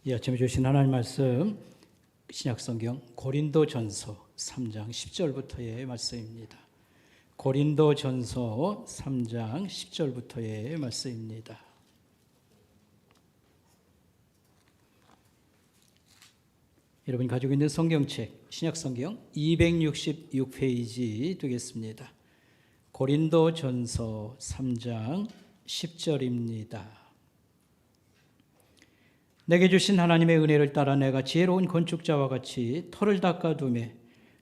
이 아침에 주신 하나님 말씀 신약성경 고린도전서 3장 10절부터의 말씀입니다. 고린도전서 3장 10절부터의 말씀입니다. 여러분이 가지고 있는 성경책 신약성경 266페이지 되겠습니다. 고린도전서 3장 10절입니다. 내게 주신 하나님의 은혜를 따라 내가 지혜로운 건축자와 같이 터를 닦아두매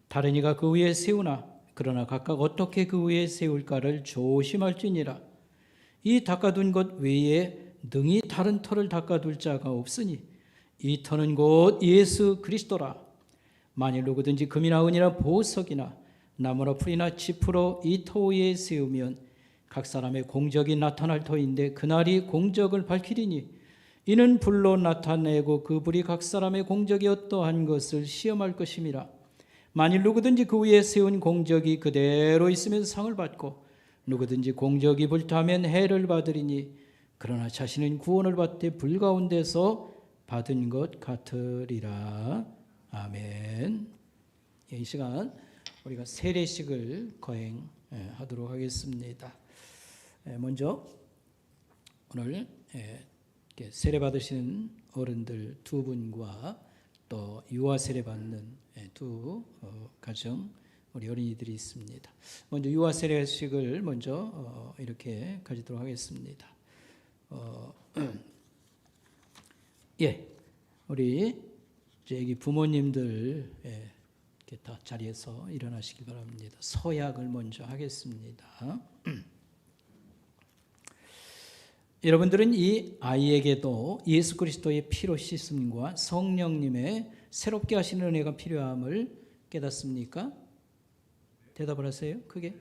다른 이가 그 위에 세우나 그러나 각각 어떻게 그 위에 세울까를 조심할지니라. 이 닦아둔 것 외에 능히 다른 터를 닦아둘 자가 없으니 이 터는 곧 예수 그리스도라. 만일 누구든지 금이나 은이나 보석이나 나무나 풀이나 짚으로 이 터 위에 세우면 각 사람의 공적이 나타날 터인데 그날이 공적을 밝히리니 이는 불로 나타내고 그 불이 각 사람의 공적이 어떠한 것을 시험할 것임이라. 만일 누구든지 그 위에 세운 공적이 그대로 있으면 상을 받고 누구든지 공적이 불타면 해를 받으리니 그러나 자신은 구원을 받되 불 가운데서 받은 것 같으리라. 아멘. 이 시간 우리가 세례식을 거행하도록 하겠습니다. 먼저 오늘 세례 받으시는 어른들 두 분과 또 유아 세례 받는 두 가정 우리 어린이들이 있습니다. 먼저 유아 세례식을 먼저 이렇게 가지도록 하겠습니다. 우리 여기 부모님들 이렇게 다 자리에서 일어나시기 바랍니다. 서약을 먼저 하겠습니다. 여러분들은 이 아이에게도 예수 그리스도의 피로 씻음과 성령님의 새롭게 하시는 은혜가 필요함을 깨닫습니까? 대답을 하세요. 크게.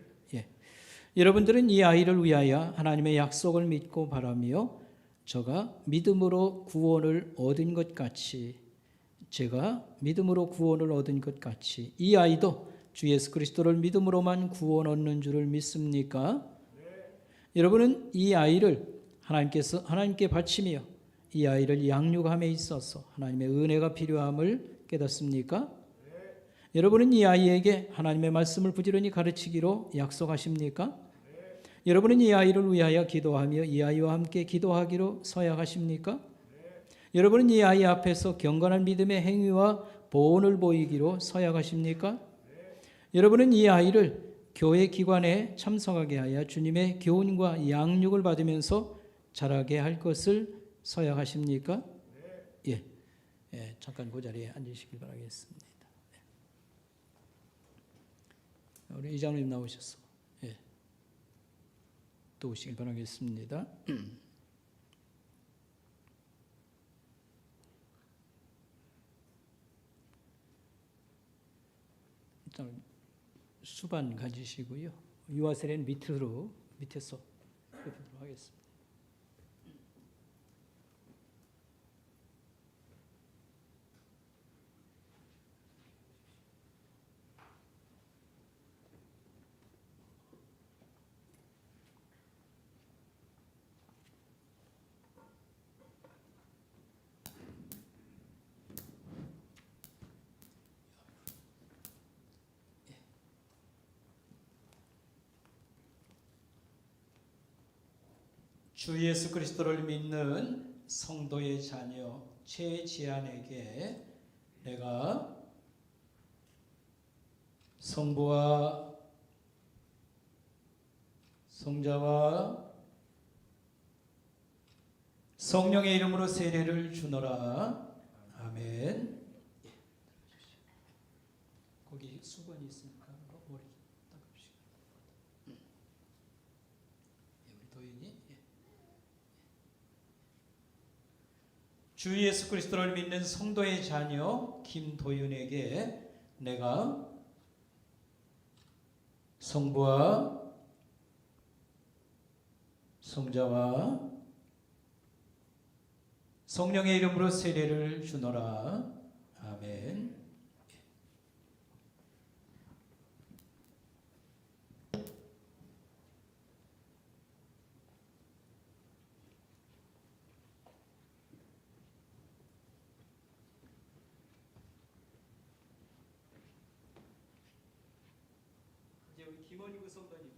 여러분들은 이 아이를 위하여 하나님의 약속을 믿고 바라며 저가 믿음으로 구원을 얻은 것 같이 제가 믿음으로 구원을 얻은 것 같이 이 아이도 주 예수 그리스도를 믿음으로만 구원 얻는 줄을 믿습니까? 여러분은 이 아이를 하나님께 바치며 이 아이를 양육함에 있어서 하나님의 은혜가 필요함을 깨닫습니까? 여러분은 이 아이에게 하나님의 말씀을 부지런히 가르치기로 약속하십니까? 여러분은 이 아이를 위하여 기도하며 이 아이와 함께 기도하기로 서약하십니까? 여러분은 이 아이 앞에서 경건한 믿음의 행위와 보온을 보이기로 서약하십니까? 여러분은 이 아이를 교회 기관에 참석하게 하여 주님의 교훈과 양육을 받으면서 자라게 할 것을 서약하십니까? 잠깐 그 자리에 앉으시기 바라겠습니다. 우리 이장님 나오셨어. 또 오시길 바라겠습니다. 일단 수반 가지시고요. 유아 세례는 밑에서 뵙도록 하겠습니다. 주 예수 그리스도를 믿는 성도의 자녀 최지안에게 내가 성부와 성자와 성령의 이름으로 세례를 주노라. 아멘. 거기 수건이 있으니까 머리 닦읍시다. 우리 도인이 주 예수 그리스도를 믿는 성도의 자녀 김도윤에게 내가 성부와 성자와 성령의 이름으로 세례를 주노라. 아멘. 우리 김원구 성도님.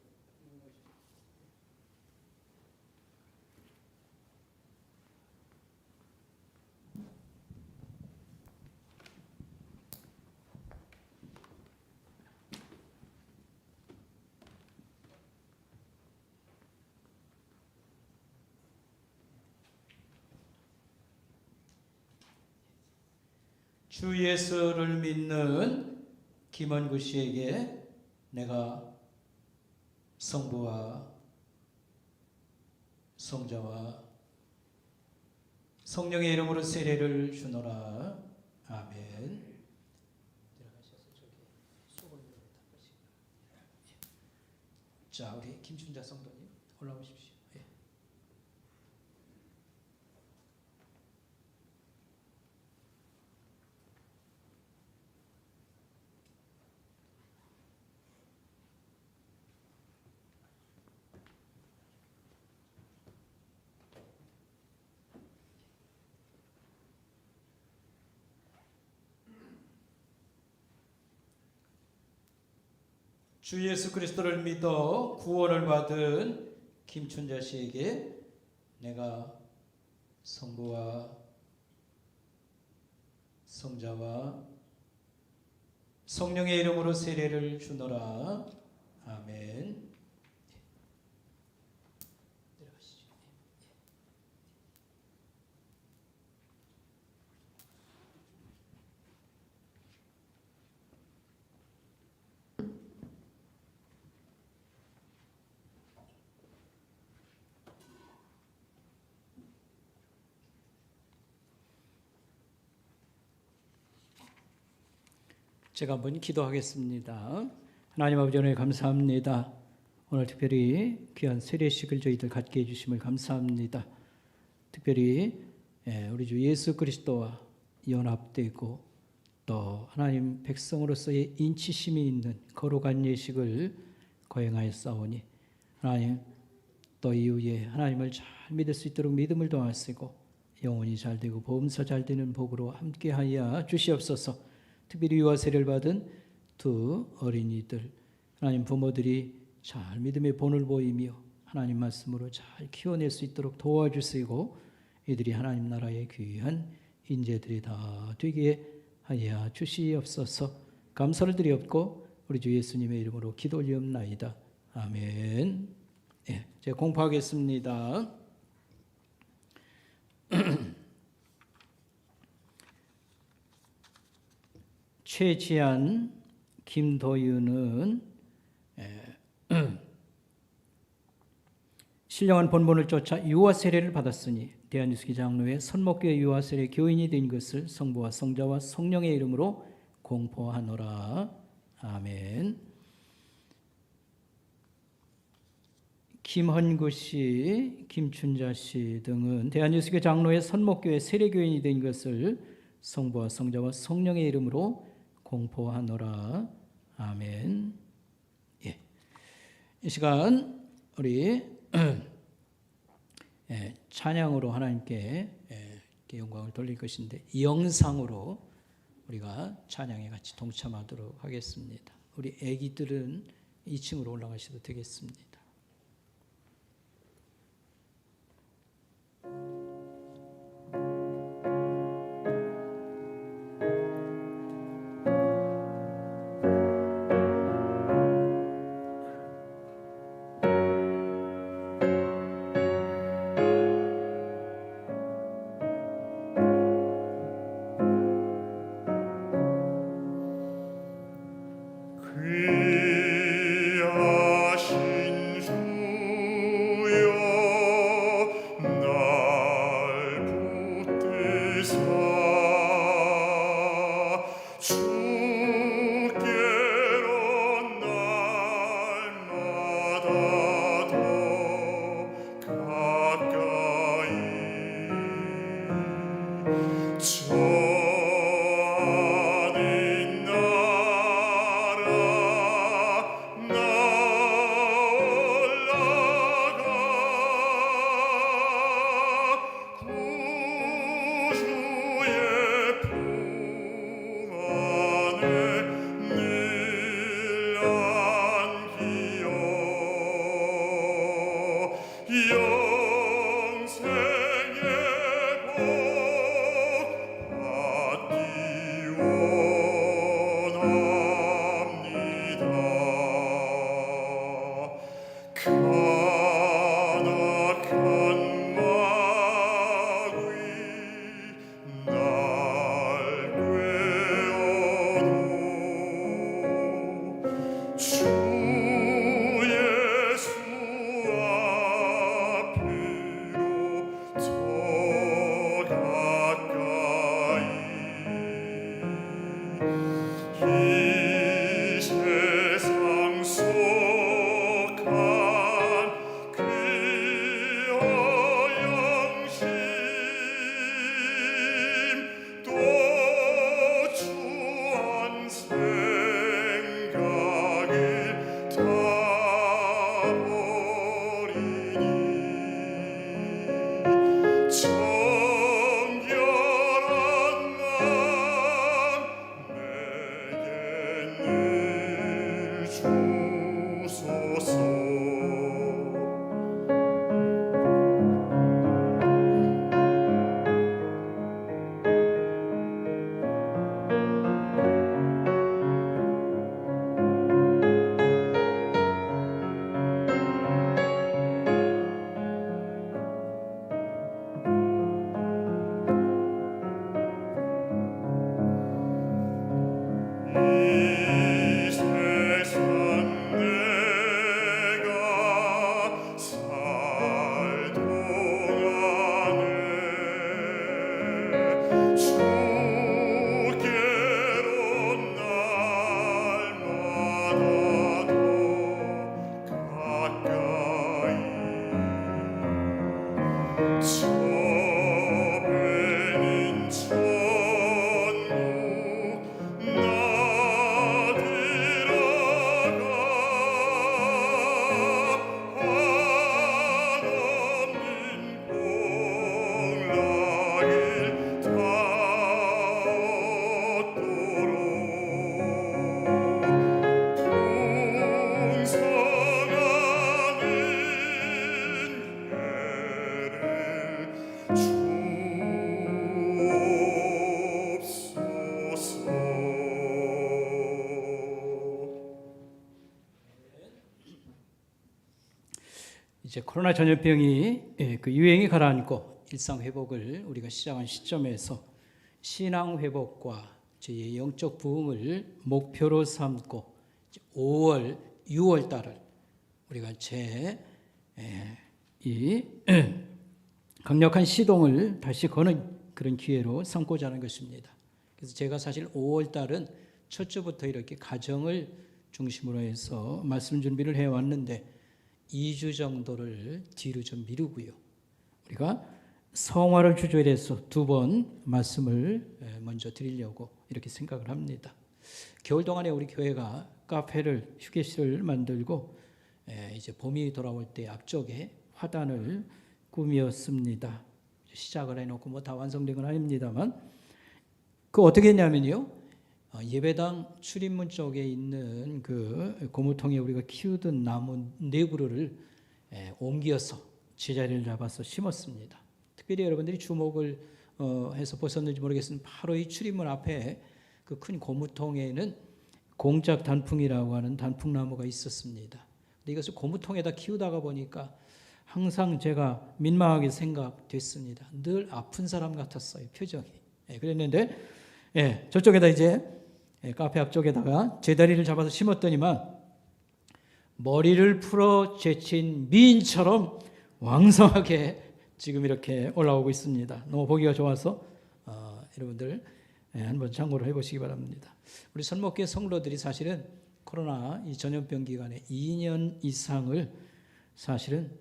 주 예수를 믿는 김원구 씨에게 내가 성부와 성자와 성령의 이름으로 세례를 주노라. 아멘. 자, 우리 김춘자 성도님 올라오십시오. 예. 주 예수 그리스도를 믿어 구원을 받은 김춘자 씨에게 내가 성부와 성자와 성령의 이름으로 세례를 주노라. 아멘. 내려가시죠. 제가 한번 기도하겠습니다. 하나님 아버지 오늘 감사합니다. 오늘 특별히 귀한 세례식을 저희들 갖게 해주심을 감사합니다. 특별히 우리 주 예수 그리스도와 연합되고 또 하나님 백성으로서의 인치심이 있는 거룩한 예식을 거행하였사오니 하나님 또 이후에 하나님을 잘 믿을 수 있도록 믿음을 더하시고 영혼이 잘 되고 보험서 잘 되는 복으로 함께하여 주시옵소서. 특별히 유아 세례를 받은 두 어린이들 하나님 부모들이 잘 믿음의 본을 보이며 하나님 말씀으로 잘 키워낼 수 있도록 도와주시고 이들이 하나님 나라의 귀한 인재들이 다 되게 하여 주시옵소서. 감사를 드리옵고 우리 주 예수님의 이름으로 기도 올리옵나이다. 아멘. 예, 제가 공포하겠습니다. 최지한, 김도윤은 신령한 본분을 쫓아 유아 세례를 받았으니 대한유스기 장로회 선목교회 유아 세례 교인이 된 것을 성부와 성자와 성령의 이름으로 공포하노라. 아멘. 김헌구 씨, 김춘자 씨 등은 대한유스기 장로회 선목교회 세례 교인이 된 것을 성부와 성자와 성령의 이름으로 공포하노라. 아멘. 예. 이 시간 우리 찬양으로 하나님께 영광을 돌릴 것인데 영상으로 우리가 찬양에 같이 동참하도록 하겠습니다. 우리 아기들은 2층으로 올라가셔도 되겠습니다. 정결한 맘 내게 일 주소서. 이 세상 내가 살 동안에 주께로 날마다 더 가까이 저배는 천국 나 들어가 한없는 복락을 다 얻도록 풍성하는 예를 이제 코로나 전염병이 그 유행이 가라앉고 일상 회복을 우리가 시작한 시점에서 신앙 회복과 저희의 영적 부흥을 목표로 삼고 5월, 6월 달을 우리가 이 강력한 시동을 다시 거는 그런 기회로 삼고자 하는 것입니다. 그래서 제가 사실 5월 달은 첫 주부터 이렇게 가정을 중심으로 해서 말씀 준비를 해왔는데 2주 정도를 뒤로 좀 미루고요. 우리가 성화를 주조에 대해서 2번 말씀을 먼저 드리려고 이렇게 생각을 합니다. 겨울 동안에 우리 교회가 카페를 휴게실을 만들고 이제 봄이 돌아올 때 앞쪽에 화단을 꾸몄습니다. 시작을 해놓고 뭐 다 완성된 건 아닙니다만 그 어떻게 했냐면요. 예배당 출입문 쪽에 있는 그 고무통에 우리가 키우던 나무 4그루를 옮겨서 제자리를 잡아서 심었습니다. 특별히 여러분들이 주목을 해서 보셨는지 모르겠으나 바로 이 출입문 앞에 그 큰 고무통에는 공작 단풍이라고 하는 단풍나무가 있었습니다. 근데 이것을 고무통에다 키우다가 보니까 항상 제가 민망하게 생각됐습니다. 늘 아픈 사람 같았어요, 표정이. 그랬는데 저쪽에다 이제 카페 앞쪽에다가 제다리를 잡아서 심었더니만 머리를 풀어 제친 미인처럼 왕성하게 지금 이렇게 올라오고 있습니다. 너무 보기가 좋아서 여러분들 한번 참고를 해보시기 바랍니다. 우리 선목교회 성도들이 사실은 코로나 이 전염병 기간에 2년 이상을 사실은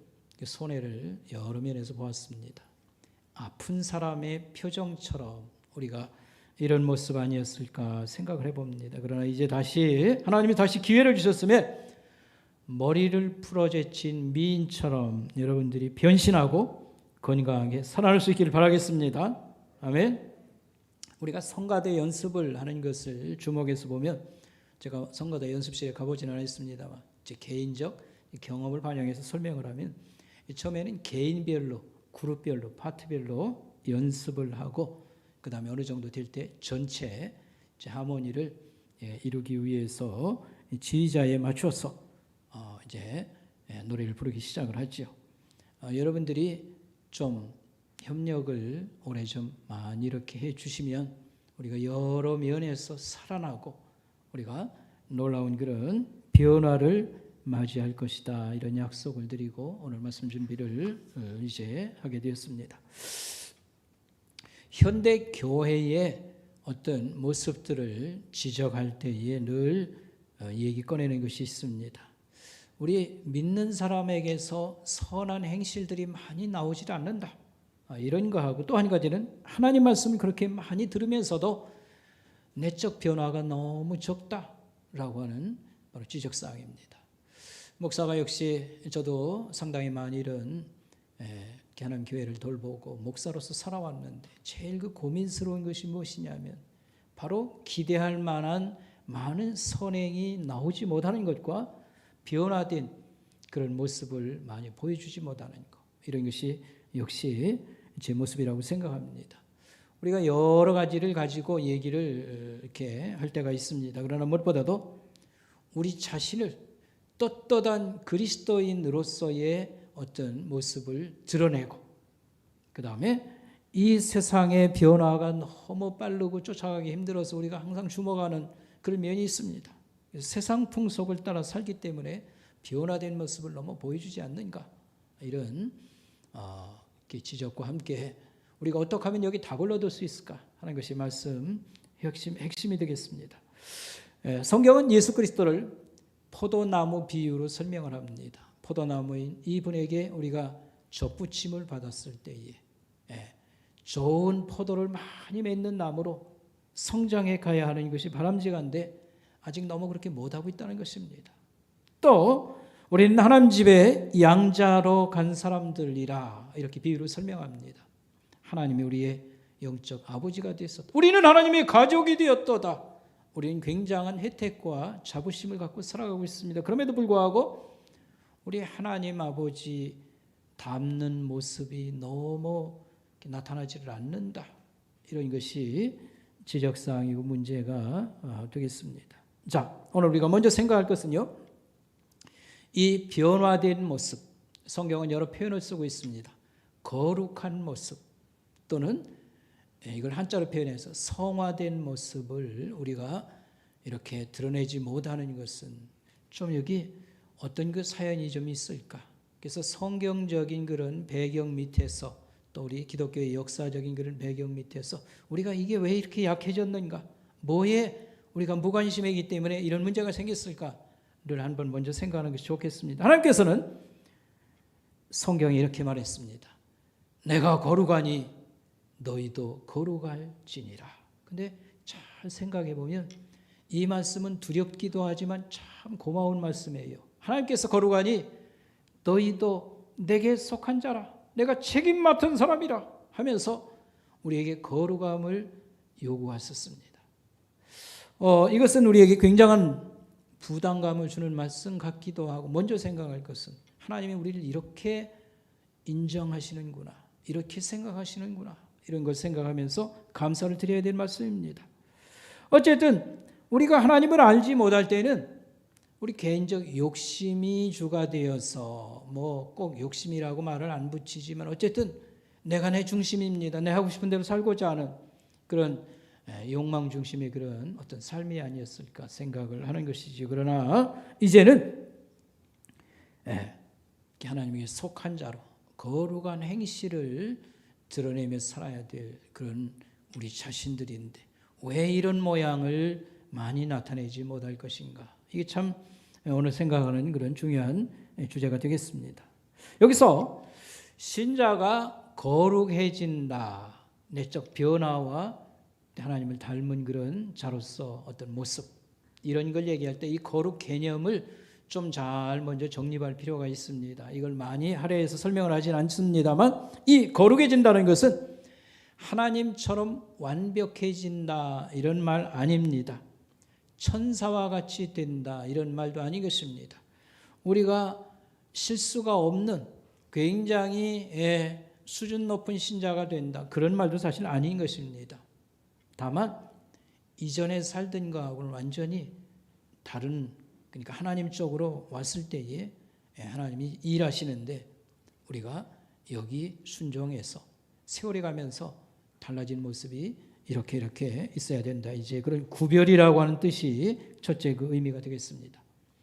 손해를 여러 면에서 보았습니다. 아픈 사람의 표정처럼 우리가 이런 모습 아니었을까 생각을 해봅니다. 그러나 이제 다시 하나님이 다시 기회를 주셨으면 머리를 풀어제친 미인처럼 여러분들이 변신하고 건강하게 살아날 수 있기를 바라겠습니다. 아멘. 우리가 성가대 연습을 하는 것을 주목해서 보면 제가 성가대 연습실에 가보지는 않았습니다만 제 개인적 경험을 반영해서 설명을 하면 처음에는 개인별로 그룹별로 파트별로 연습을 하고 그 다음에 어느 정도 될 때 전체 하모니를 이루기 위해서 지휘자에 맞춰서 이제 노래를 부르기 시작을 하죠. 여러분들이 좀 협력을 올해 좀 많이 이렇게 해주시면 우리가 여러 면에서 살아나고 우리가 놀라운 그런 변화를 맞이할 것이다. 이런 약속을 드리고 오늘 말씀 준비를 이제 하게 되었습니다. 현대 교회의 어떤 모습들을 지적할 때에 늘 얘기 꺼내는 것이 있습니다. 우리 믿는 사람에게서 선한 행실들이 많이 나오질 않는다. 이런 거하고 또 한 가지는 하나님 말씀을 그렇게 많이 들으면서도 내적 변화가 너무 적다라고 하는 바로 지적사항입니다. 목사가 역시 저도 상당히 많이 이런 하나님 교회를 돌보고 목사로서 살아왔는데 제일 그 고민스러운 것이 무엇이냐면 바로 기대할 만한 많은 선행이 나오지 못하는 것과 변화된 그런 모습을 많이 보여주지 못하는 것, 이런 것이 역시 제 모습이라고 생각합니다. 우리가 여러 가지를 가지고 얘기를 이렇게 할 때가 있습니다. 그러나 무엇보다도 우리 자신을 떳떳한 그리스도인으로서의 어떤 모습을 드러내고, 그 다음에 이 세상의 변화가 너무 빠르고 쫓아가기 힘들어서 우리가 항상 죽어가는 그런 면이 있습니다. 세상 풍속을 따라 살기 때문에 변화된 모습을 너무 보여주지 않는가, 이런 지적과 함께 우리가 어떻게 하면 여기 닭을 얻을 수 있을까 하는 것이 말씀 핵심이 되겠습니다. 성경은 예수 그리스도를 포도나무 비유로 설명을 합니다. 포도나무인 이분에게 우리가 접붙임을 받았을 때에 좋은 포도를 많이 맺는 나무로 성장해 가야 하는 것이 바람직한데 아직 너무 그렇게 못하고 있다는 것입니다. 또 우리는 하나님 집에 양자로 간 사람들이라 이렇게 비유로 설명합니다. 하나님이 우리의 영적 아버지가 되었다. 우리는 하나님의 가족이 되었도다. 우리는 굉장한 혜택과 자부심을 갖고 살아가고 있습니다. 그럼에도 불구하고 우리 하나님 아버지 닮는 모습이 너무 나타나지를 않는다. 이런 것이 지적사항이고 문제가 되겠습니다. 자, 오늘 우리가 먼저 생각할 것은요, 이 변화된 모습, 성경은 여러 표현을 쓰고 있습니다. 거룩한 모습 또는 이걸 한자로 표현해서 성화된 모습을 우리가 이렇게 드러내지 못하는 것은 좀 여기 어떤 그 사연이 좀 있을까? 그래서 성경적인 그런 배경 밑에서 또 우리 기독교의 역사적인 그런 배경 밑에서 우리가 이게 왜 이렇게 약해졌는가? 뭐에 우리가 무관심이기 때문에 이런 문제가 생겼을까를 한번 먼저 생각하는 것이 좋겠습니다. 하나님께서는 성경에 이렇게 말했습니다. 내가 거룩하니 너희도 거룩할지니라. 근데 잘 생각해 보면 이 말씀은 두렵기도 하지만 참 고마운 말씀이에요. 하나님께서 거룩하니 너희도 내게 속한 자라, 내가 책임 맡은 사람이라 하면서 우리에게 거룩함을 요구하셨습니다. 이것은 우리에게 굉장한 부담감을 주는 말씀 같기도 하고, 먼저 생각할 것은 하나님이 우리를 이렇게 인정하시는구나, 이렇게 생각하시는구나, 이런 걸 생각하면서 감사를 드려야 될 말씀입니다. 어쨌든 우리가 하나님을 알지 못할 때는 우리 개인적 욕심이 주가 되어서 뭐 꼭 욕심이라고 말을 안 붙이지만 어쨌든 내가 내 중심입니다. 내 하고 싶은 대로 살고자 하는 그런 욕망 중심의 그런 어떤 삶이 아니었을까 생각을 하는 것이지. 그러나 이제는 하나님에게 속한 자로 거룩한 행실을 드러내며 살아야 될 그런 우리 자신들인데 왜 이런 모양을 많이 나타내지 못할 것인가? 이게 참 오늘 생각하는 그런 중요한 주제가 되겠습니다. 여기서 신자가 거룩해진다, 내적 변화와 하나님을 닮은 그런 자로서 어떤 모습, 이런 걸 얘기할 때 이 거룩 개념을 좀 잘 먼저 정립할 필요가 있습니다. 이걸 많이 할애해서 설명을 하진 않습니다만 이 거룩해진다는 것은 하나님처럼 완벽해진다 이런 말 아닙니다. 천사와 같이 된다 이런 말도 아닌 것입니다. 우리가 실수가 없는 굉장히 수준 높은 신자가 된다 그런 말도 사실 아닌 것입니다. 다만 이전에 살던 것하고는 완전히 다른, 그러니까 하나님 쪽으로 왔을 때에 하나님이 일하시는데 우리가 여기 순종해서 세월이 가면서 달라진 모습이 이렇게 있어야 된다. 이제 그런 구별이라고 하는 뜻이 첫째 그 의미가 되겠습니다.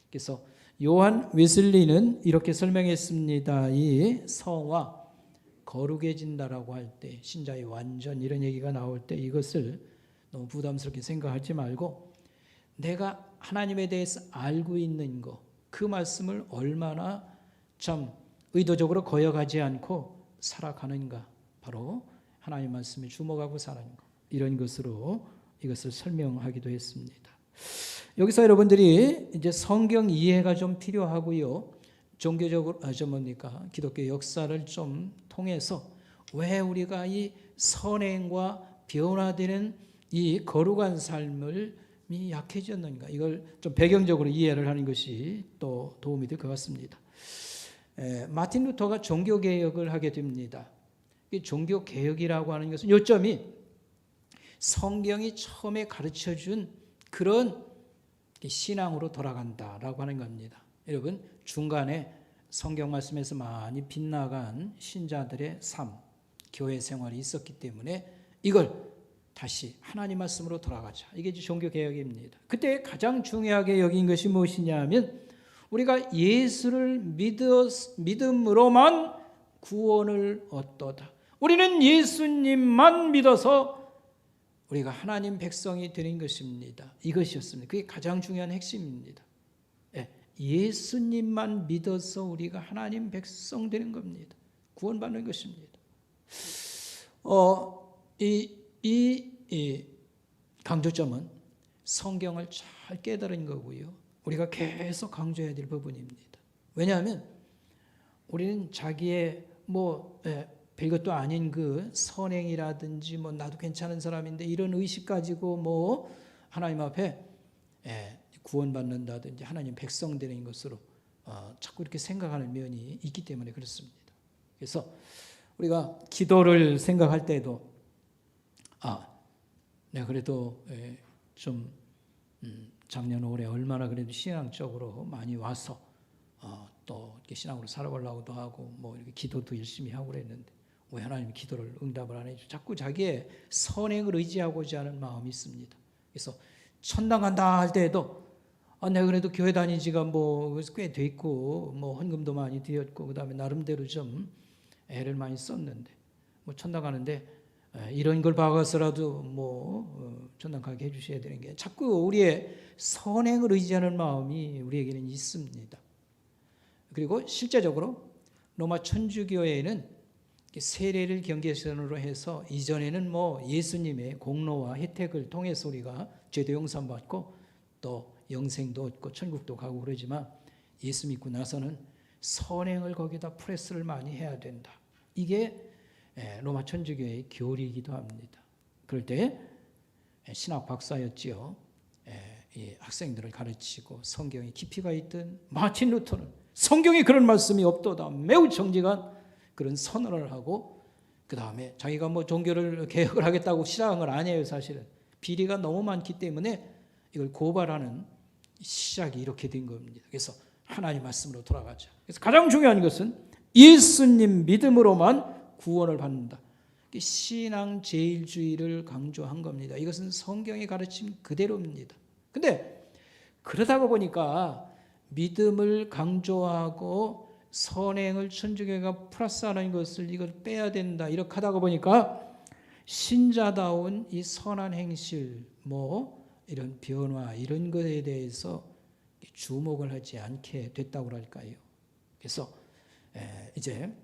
그래서 요한 웨슬리는 이렇게 설명했습니다. 이 성화, 거룩해진다라고 할 때, 신자의 완전 이런 얘기가 나올 때 이것을 너무 부담스럽게 생각하지 말고 내가 하나님에 대해서 알고 있는 것, 그 말씀을 얼마나 참 의도적으로 거역하지 않고 살아가는가, 바로 하나님 말씀에 주목하고 사는 것, 이런 것으로 이것을 설명하기도 했습니다. 여기서 여러분들이 이제 성경 이해가 좀 필요하고요. 종교적으로 기독교 역사를 좀 통해서 왜 우리가 이 선행과 변화되는 이 거룩한 삶을 약해졌는가, 이걸 좀 배경적으로 이해를 하는 것이 또 도움이 될 것 같습니다. 마틴 루터가 종교개혁을 하게 됩니다. 이 종교개혁이라고 하는 것은 요점이 성경이 처음에 가르쳐준 그런 신앙으로 돌아간다라고 하는 겁니다. 여러분, 중간에 성경 말씀에서 많이 빗나간 신자들의 삶, 교회 생활이 있었기 때문에 이걸 다시 하나님 말씀으로 돌아가자. 이게 이제 종교개혁입니다. 그때 가장 중요하게 여긴 것이 무엇이냐 하면 우리가 예수를 믿음으로만 구원을 얻도다. 우리는 예수님만 믿어서 우리가 하나님 백성이 되는 것입니다. 이것이었습니다. 그게 가장 중요한 핵심입니다. 예수님만 믿어서 우리가 하나님 백성 되는 겁니다. 구원받는 것입니다. 이 강조점은 성경을 잘 깨달은 거고요. 우리가 계속 강조해야 될 부분입니다. 왜냐하면 우리는 자기의 별것도 아닌 그 선행이라든지 나도 괜찮은 사람인데 이런 의식 가지고 하나님 앞에 구원받는다든지 하나님 백성 되는 것으로 자꾸 이렇게 생각하는 면이 있기 때문에 그렇습니다. 그래서 우리가 기도를 생각할 때도 내가 그래도 좀 작년 올해 얼마나 그래도 신앙적으로 많이 와서 또 이렇게 신앙으로 살아보려고도 하고 이렇게 기도도 열심히 하고 그랬는데 왜 하나님이 기도를 응답을 안 해주죠? 자꾸 자기의 선행을 의지하고자 하는 마음이 있습니다. 그래서 천당 간다 할 때에도 내가 그래도 교회 다니지가 꽤 됐고 헌금도 많이 드렸고 그다음에 나름대로 좀 애를 많이 썼는데 천당 가는데 이런 걸 봐서라도 천당 가게 해주셔야 되는 게 자꾸 우리의 선행을 의지하는 마음이 우리에게는 있습니다. 그리고 실제적으로 로마 천주교회에는 세례를 경계선으로 해서 이전에는 예수님의 공로와 혜택을 통해서 우리가 죄도 용서받고 또 영생도 얻고 천국도 가고 그러지만 예수 믿고 나서는 선행을 거기다 프레스를 많이 해야 된다. 이게 로마 천주교의 교리이기도 합니다. 그럴 때 신학 박사였지요. 이 학생들을 가르치고 성경에 깊이가 있던 마틴 루터는 성경에 그런 말씀이 없도다. 매우 정직한 그런 선언을 하고 그 다음에 자기가 종교를 개혁을 하겠다고 시작한 건 아니에요. 사실은 비리가 너무 많기 때문에 이걸 고발하는 시작이 이렇게 된 겁니다. 그래서 하나님 말씀으로 돌아가자. 그래서 가장 중요한 것은 예수님 믿음으로만 구원을 받는다. 신앙 제일주의를 강조한 겁니다. 이것은 성경의 가르침 그대로입니다. 근데 그러다가 보니까 믿음을 강조하고 선행을 천주교가 플러스하는 것을 이걸 빼야 된다. 이렇게 하다가 보니까 신자다운 이 선한 행실, 이런 변화 이런 것에 대해서 주목을 하지 않게 됐다고 할까요? 그래서 이제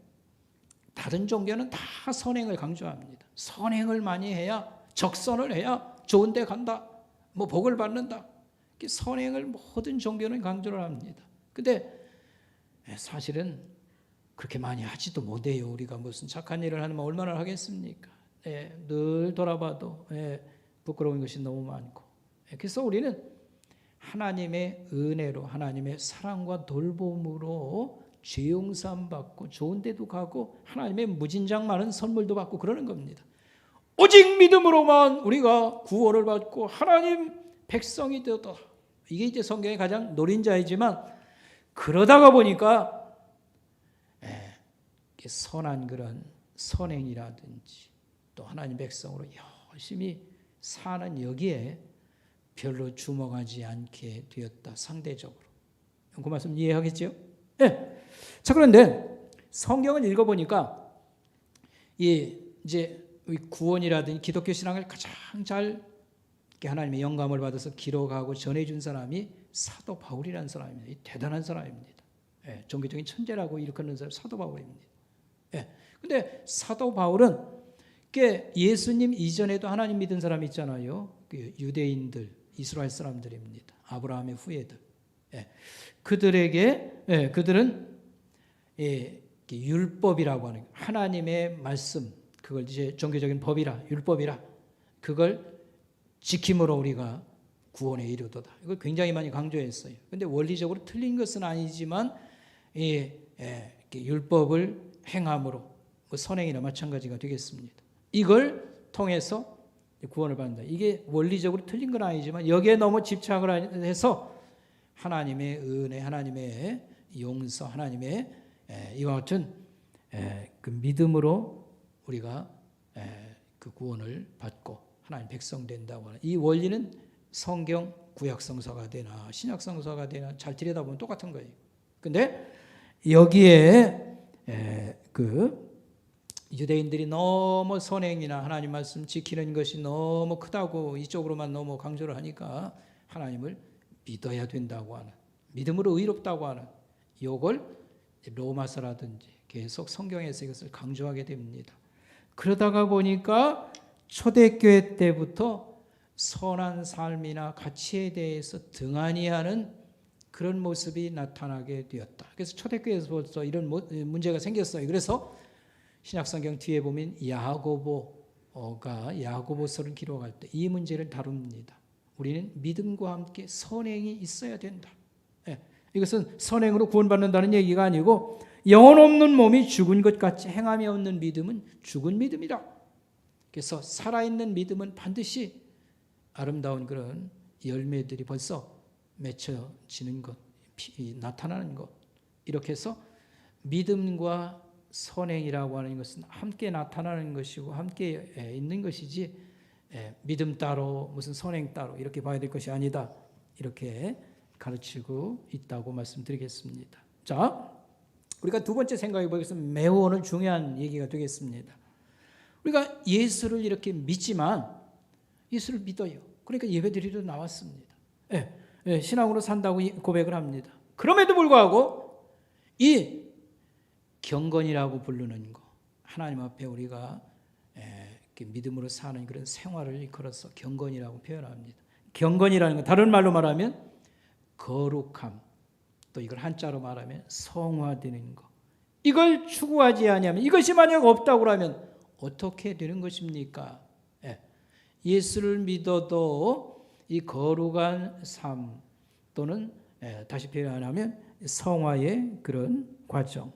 다른 종교는 다 선행을 강조합니다. 선행을 많이 해야 적선을 해야 좋은 데 간다. 복을 받는다. 선행을 모든 종교는 강조를 합니다. 근데 사실은 그렇게 많이 하지도 못해요. 우리가 무슨 착한 일을 하면 얼마나 하겠습니까? 늘 돌아봐도 부끄러운 것이 너무 많고. 그래서 우리는 하나님의 은혜로 하나님의 사랑과 돌봄으로 죄 용서함 받고 좋은 데도 가고 하나님의 무진장 많은 선물도 받고 그러는 겁니다. 오직 믿음으로만 우리가 구원을 받고 하나님 백성이 되었다. 이게 이제 성경의 가장 노린자이지만 그러다가 보니까 선한 그런 선행이라든지 또 하나님 백성으로 열심히 사는 여기에 별로 주목하지 않게 되었다. 상대적으로. 그 말씀 이해하겠죠? 자, 그런데 성경을 읽어보니까 이제 구원이라든지 기독교 신앙을 가장 잘 하나님의 영감을 받아서 기록하고 전해준 사람이 사도 바울이라는 사람입니다. 대단한 사람입니다. 종교적인 천재라고 일컫는 사람 사도 바울입니다. 근데 사도 바울은 예수님 이전에도 하나님 믿은 사람 있잖아요. 유대인들, 이스라엘 사람들입니다. 아브라함의 후예들. 그들에게 그들은 율법이라고 하는 하나님의 말씀, 그걸 이제 종교적인 법이라 율법이라 그걸 지킴으로 우리가 구원에 이르도다. 이걸 굉장히 많이 강조했어요. 그런데 원리적으로 틀린 것은 아니지만 율법을 행함으로 선행이나 마찬가지가 되겠습니다. 이걸 통해서 구원을 받는다. 이게 원리적으로 틀린 건 아니지만 여기에 너무 집착을 해서 하나님의 은혜, 하나님의 용서, 하나님의 이와 같은 그 믿음으로 우리가 그 구원을 받고 하나님 백성 된다고 하는 이 원리는 성경 구약 성서가 되나 신약 성서가 되나 잘 들여다보면 똑같은 거예요. 근데 여기에 그 유대인들이 너무 선행이나 하나님 말씀 지키는 것이 너무 크다고 이쪽으로만 너무 강조를 하니까 하나님을 믿어야 된다고 하는, 믿음으로 의롭다고 하는 이걸 로마서라든지 계속 성경에서 이것을 강조하게 됩니다. 그러다가 보니까 초대교회 때부터 선한 삶이나 가치에 대해서 등한히 하는 그런 모습이 나타나게 되었다. 그래서 초대교회에서부터 이런 문제가 생겼어요. 그래서 신약성경 뒤에 보면 야고보가 야고보서를 기록할 때 이 문제를 다룹니다. 우리는 믿음과 함께 선행이 있어야 된다. 이것은 선행으로 구원받는다는 얘기가 아니고 영혼 없는 몸이 죽은 것 같이 행함이 없는 믿음은 죽은 믿음이다. 그래서 살아있는 믿음은 반드시 아름다운 그런 열매들이 벌써 맺혀지는 것, 나타나는 것. 이렇게 해서 믿음과 선행이라고 하는 것은 함께 나타나는 것이고 함께 있는 것이지 믿음 따로 무슨 선행 따로 이렇게 봐야 될 것이 아니다. 이렇게 가르치고 있다고 말씀드리겠습니다. 자, 우리가 두 번째 생각해 보겠습니다. 매우 오늘 중요한 얘기가 되겠습니다. 우리가 예수를 이렇게 믿지만 예수를 믿어요. 그러니까 예배드리러 나왔습니다. 신앙으로 산다고 고백을 합니다. 그럼에도 불구하고 이 경건이라고 부르는 거, 하나님 앞에 우리가 믿음으로 사는 그런 생활을 이끌어서 경건이라고 표현합니다. 경건이라는 건 다른 말로 말하면 거룩함, 또 이걸 한자로 말하면 성화되는 것. 이걸 추구하지 아니하면 이것이 만약 없다고 하면 어떻게 되는 것입니까? 예수를 믿어도 이 거룩한 삶 또는 다시 표현하면 성화의 그런 과정,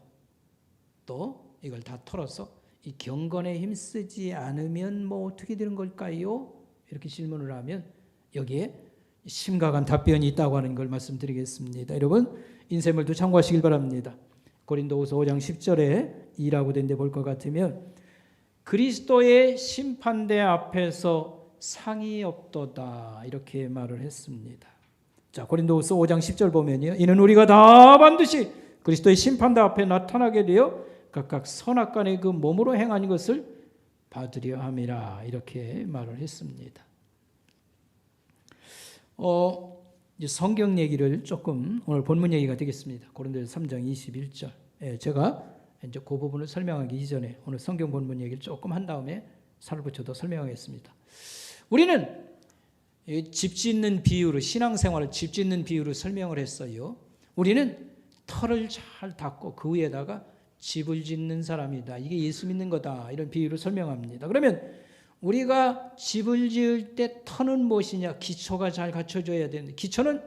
또 이걸 다 털어서 이 경건에 힘쓰지 않으면 뭐 어떻게 되는 걸까요? 이렇게 질문을 하면 여기에 심각한 답변이 있다고 하는 걸 말씀드리겠습니다. 여러분 인쇄물도 참고하시길 바랍니다. 고린도후서 5장 10절에 2라고 된 데 볼 것 같으면 그리스도의 심판대 앞에서 상이 없도다 이렇게 말을 했습니다. 자, 고린도후서 5장 10절 보면요. 이는 우리가 다 반드시 그리스도의 심판대 앞에 나타나게 되어 각각 선악간의 그 몸으로 행한 것을 받으려 함이라 이렇게 말을 했습니다. 성경 얘기를 조금 오늘 본문 얘기가 되겠습니다. 고린도서 3장 21절. 제가 이제 그 부분을 설명하기 이전에 오늘 성경 본문 얘기를 조금 한 다음에 살을 붙여도 설명하겠습니다. 우리는 집 짓는 비유로 신앙생활을 집 짓는 비유로 설명을 했어요. 우리는 터를 잘 닦고 그 위에다가 집을 짓는 사람이다. 이게 예수 믿는 거다. 이런 비유로 설명합니다. 그러면 우리가 집을 지을 때 터는 무엇이냐? 기초가 잘 갖춰져야 되는데 기초는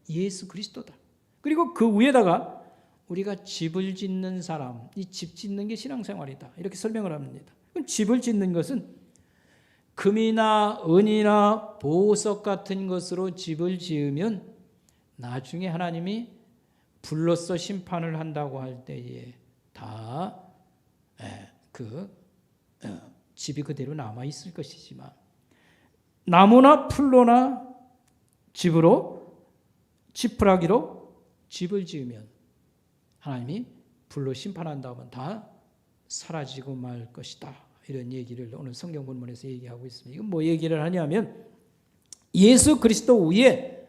예수 그리스도다. 그리고 그 위에다가 우리가 집을 짓는 사람, 이 집 짓는 게 신앙생활이다. 이렇게 설명을 합니다. 그럼 집을 짓는 것은 금이나 은이나 보석 같은 것으로 집을 지으면 나중에 하나님이 불로써 심판을 한다고 할 때에 다 집이 그대로 남아 있을 것이지만 나무나 풀로나 지푸라기로 집을 지으면 하나님이 불로 심판한다고 하면 다 사라지고 말 것이다. 이런 얘기를 오늘 성경 본문에서 얘기하고 있습니다. 이건 뭐 얘기를 하냐면 예수 그리스도 위에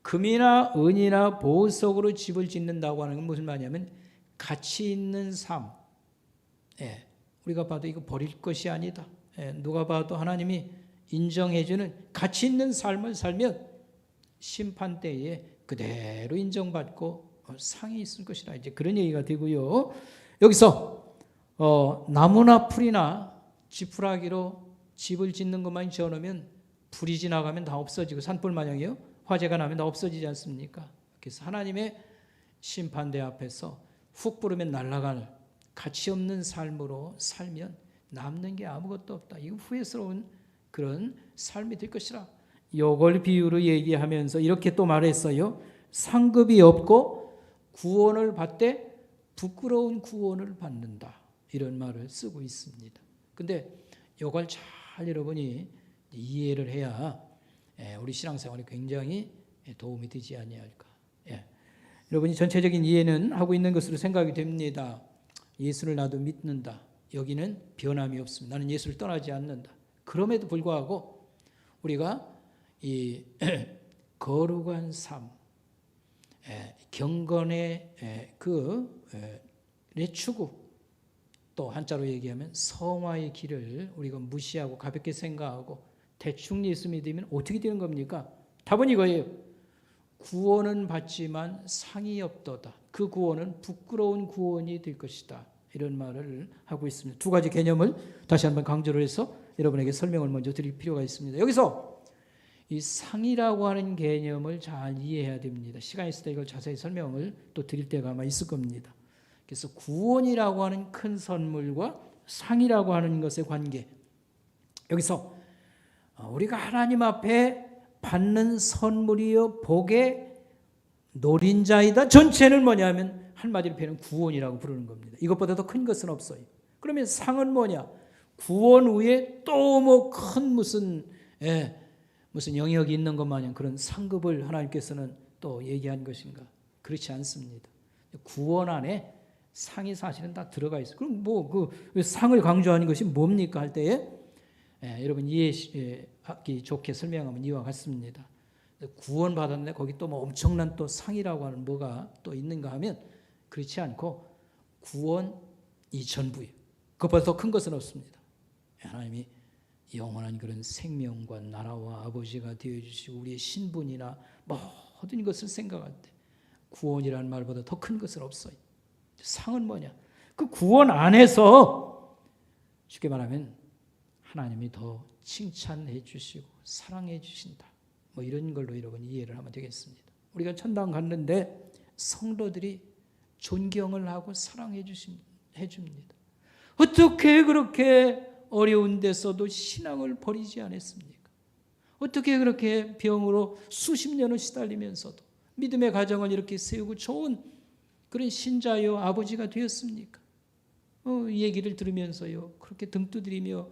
금이나 은이나 보석으로 집을 짓는다고 하는 건 무슨 말이냐면 가치 있는 삶. 우리가 봐도 이거 버릴 것이 아니다. 누가 봐도 하나님이 인정해주는 가치 있는 삶을 살면 심판 때에 그대로 인정받고 상이 있을 것이라 이제 그런 얘기가 되고요. 여기서 나무나 풀이나 지푸라기로 집을 짓는 것만 지어놓으면 불이 지나가면 다 없어지고 산불 마냥이요 화재가 나면 다 없어지지 않습니까? 그래서 하나님의 심판대 앞에서 훅 부르면 날아가는 가치 없는 삶으로 살면 남는 게 아무것도 없다. 이거 후회스러운 그런 삶이 될 것이라. 이걸 비유로 얘기하면서 이렇게 또 말했어요. 상급이 없고 구원을 받되 부끄러운 구원을 받는다. 이런 말을 쓰고 있습니다. 근데 이걸 잘 여러분이 이해를 해야 우리 신앙생활이 굉장히 도움이 되지 아니할까. 여러분이 전체적인 이해는 하고 있는 것으로 생각이 됩니다. 예수를 나도 믿는다. 여기는 변함이 없습니다. 나는 예수를 떠나지 않는다. 그럼에도 불구하고 우리가 이 거룩한 삶, 경건의 내 추구, 또 한자로 얘기하면 성화의 길을 우리가 무시하고 가볍게 생각하고 대충 예수 믿으면 어떻게 되는 겁니까? 답은 이거예요. 구원은 받지만 상이 없도다. 그 구원은 부끄러운 구원이 될 것이다. 이런 말을 하고 있습니다. 두 가지 개념을 다시 한번 강조를 해서 여러분에게 설명을 먼저 드릴 필요가 있습니다. 여기서 이 상이라고 하는 개념을 잘 이해해야 됩니다. 시간이 있을 때 이걸 자세히 설명을 또 드릴 때가 아마 있을 겁니다. 그래서 구원이라고 하는 큰 선물과 상이라고 하는 것의 관계, 여기서 우리가 하나님 앞에 받는 선물이요 복의 노린자이다. 전체는 뭐냐면 한마디로 표현하면 구원이라고 부르는 겁니다. 이것보다 더 큰 것은 없어요. 그러면 상은 뭐냐? 구원 후에 또 뭐 큰 무슨 영역이 있는 것 마냥 그런 상급을 하나님께서는 또 얘기한 것인가? 그렇지 않습니다. 구원 안에 상이 사실은 다 들어가 있어요. 그럼 뭐 그 상을 강조하는 것이 뭡니까 할 때에 여러분 이해하기 좋게 설명하면 이와 같습니다. 구원 받았는데 거기 또 뭐 엄청난 또 상이라고 하는 뭐가 또 있는가 하면 그렇지 않고 구원이 전부예요. 그것보다 더 큰 것은 없습니다. 하나님이 영원한 그런 생명과 나라와 아버지가 되어주시고 우리의 신분이나 모든 것을 생각할 때 구원이라는 말보다 더 큰 것은 없어요. 상은 뭐냐? 그 구원 안에서 쉽게 말하면 하나님이 더 칭찬해 주시고 사랑해 주신다. 뭐 이런 걸로 여러분 이해를 하면 되겠습니다. 우리가 천당 갔는데 성도들이 존경을 하고 사랑해 줍니다. 어떻게 그렇게 어려운 데서도 신앙을 버리지 않았습니까? 어떻게 그렇게 병으로 수십 년을 시달리면서도 믿음의 가정을 이렇게 세우고 좋은 그런 신자요 아버지가 되었습니까? 이 얘기를 들으면서요 그렇게 등 두드리며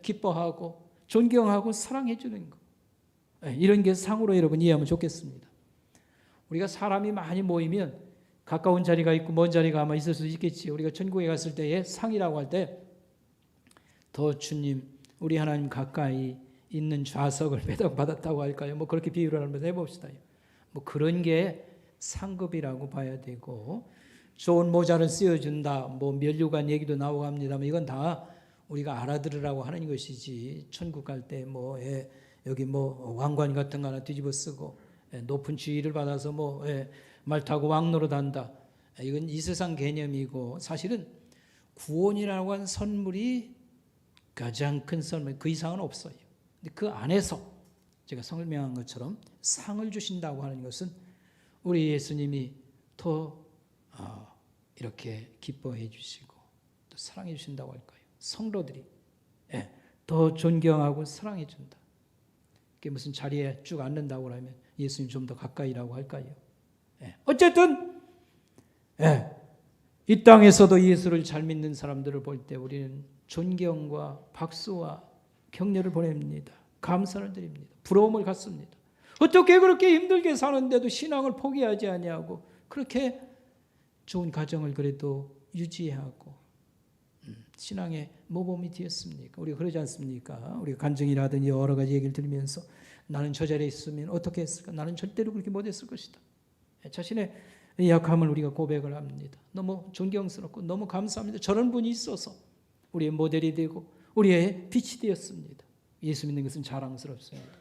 기뻐하고 존경하고 사랑해 주는 거, 이런 게 상으로 여러분 이해하면 좋겠습니다. 우리가 사람이 많이 모이면 가까운 자리가 있고 먼 자리가 아마 있을 수 있겠지요. 우리가 천국에 갔을 때의 상이라고 할 때 더 주님 우리 하나님 가까이 있는 좌석을 배당받았다고 할까요? 뭐 그렇게 비유를 한번 해봅시다. 뭐 그런 게 상급이라고 봐야 되고, 좋은 모자를 씌워준다 뭐 면류관 얘기도 나오고 합니다만 이건 다 우리가 알아들으라고 하는 것이지, 천국 갈 때 뭐 여기 뭐 왕관 같은 거 하나 뒤집어 쓰고 높은 지위를 받아서 뭐 말 타고 왕노릇 한다, 이건 이 세상 개념이고, 사실은 구원이라고 하는 선물이 가장 큰 선물, 그 이상은 없어요. 근데 그 안에서 제가 설명한 것처럼 상을 주신다고 하는 것은 우리 예수님이 더 이렇게 기뻐해 주시고 또 사랑해 주신다고 할까요? 성도들이 더 존경하고 사랑해 준다. 그게 무슨 자리에 쭉 앉는다고 하면 예수님 좀 더 가까이라고 할까요? 어쨌든 이 땅에서도 예수를 잘 믿는 사람들을 볼 때 우리는 존경과 박수와 격려를 보냅니다. 감사를 드립니다. 부러움을 갖습니다. 어떻게 그렇게 힘들게 사는데도 신앙을 포기하지 아니하고 그렇게 좋은 가정을 그래도 유지하고 신앙의 모범이 되었습니까? 우리가 그러지 않습니까? 우리가 간증이라든지 여러 가지 얘기를 들으면서 나는 저 자리에 있으면 어떻게 했을까? 나는 절대로 그렇게 못했을 것이다. 자신의 약함을 우리가 고백을 합니다. 너무 존경스럽고 너무 감사합니다. 저런 분이 있어서 우리의 모델이 되고 우리의 빛이 되었습니다. 예수 믿는 것은 자랑스럽습니다.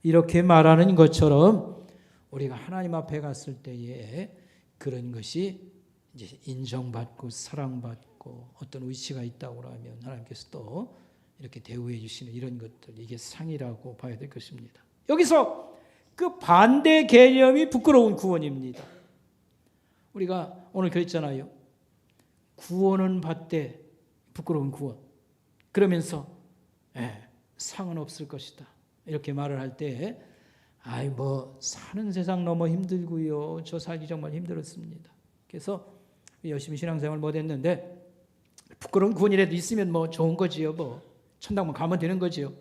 이렇게 말하는 것처럼 우리가 하나님 앞에 갔을 때에 그런 것이 이제 인정받고 사랑받고 어떤 위치가 있다고 하면 하나님께서 또 이렇게 대우해 주시는 이런 것들, 이게 상이라고 봐야 될 것입니다. 여기서 그 반대 개념이 부끄러운 구원입니다. 우리가 오늘 그랬잖아요. 구원은 받되 부끄러운 구원. 그러면서 상은 없을 것이다. 이렇게 말을 할 때 사는 세상 너무 힘들고요. 저 살기 정말 힘들었습니다. 그래서 열심히 신앙생활 못했는데 부끄러운 구원이라도 있으면 좋은 거지요. 천당만 가면 되는 거지요.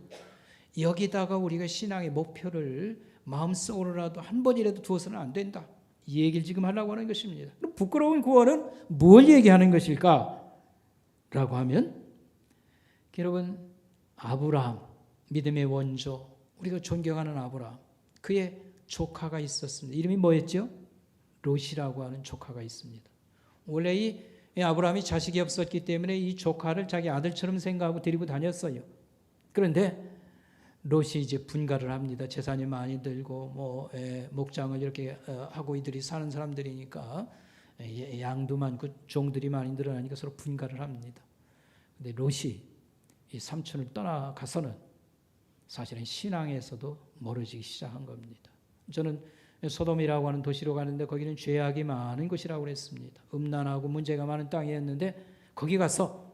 여기다가 우리가 신앙의 목표를 마음속으로라도 한 번이라도 두어서는 안 된다. 이 얘기를 지금 하려고 하는 것입니다. 그럼 부끄러운 구원은 뭘 얘기하는 것일까? 라고 하면 여러분, 아브라함, 믿음의 원조, 우리가 존경하는 아브라함, 그의 조카가 있었습니다. 이름이 뭐였죠? 롯이라고 하는 조카가 있습니다. 원래 이 아브라함이 자식이 없었기 때문에 이 조카를 자기 아들처럼 생각하고 데리고 다녔어요. 그런데 롯이 이제 분가를 합니다. 재산이 많이 들고 목장을 이렇게 하고 이들이 사는 사람들이니까 양도 많고 종들이 많이 늘어나니까 서로 분가를 합니다. 근데 롯이 이 삼촌을 떠나가서는 사실은 신앙에서도 멀어지기 시작한 겁니다. 저는 소돔이라고 하는 도시로 가는데 거기는 죄악이 많은 곳이라고 그랬습니다. 음란하고 문제가 많은 땅이었는데 거기 가서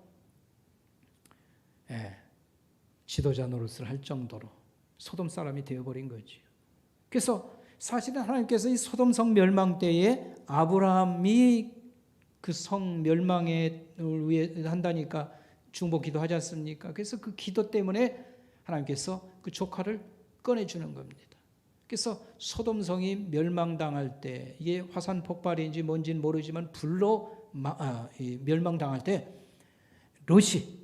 지도자 노릇을 할 정도로 소돔 사람이 되어버린 거지요. 그래서 사실은 하나님께서 이 소돔성 멸망 때에 아브라함이 그 성 멸망을 위해 한다니까 중보 기도하지 않습니까? 그래서 그 기도 때문에 하나님께서 그 조카를 꺼내주는 겁니다. 그래서 소돔성이 멸망당할 때, 이게 화산 폭발인지 뭔지는 모르지만 불로 멸망당할 때 롯이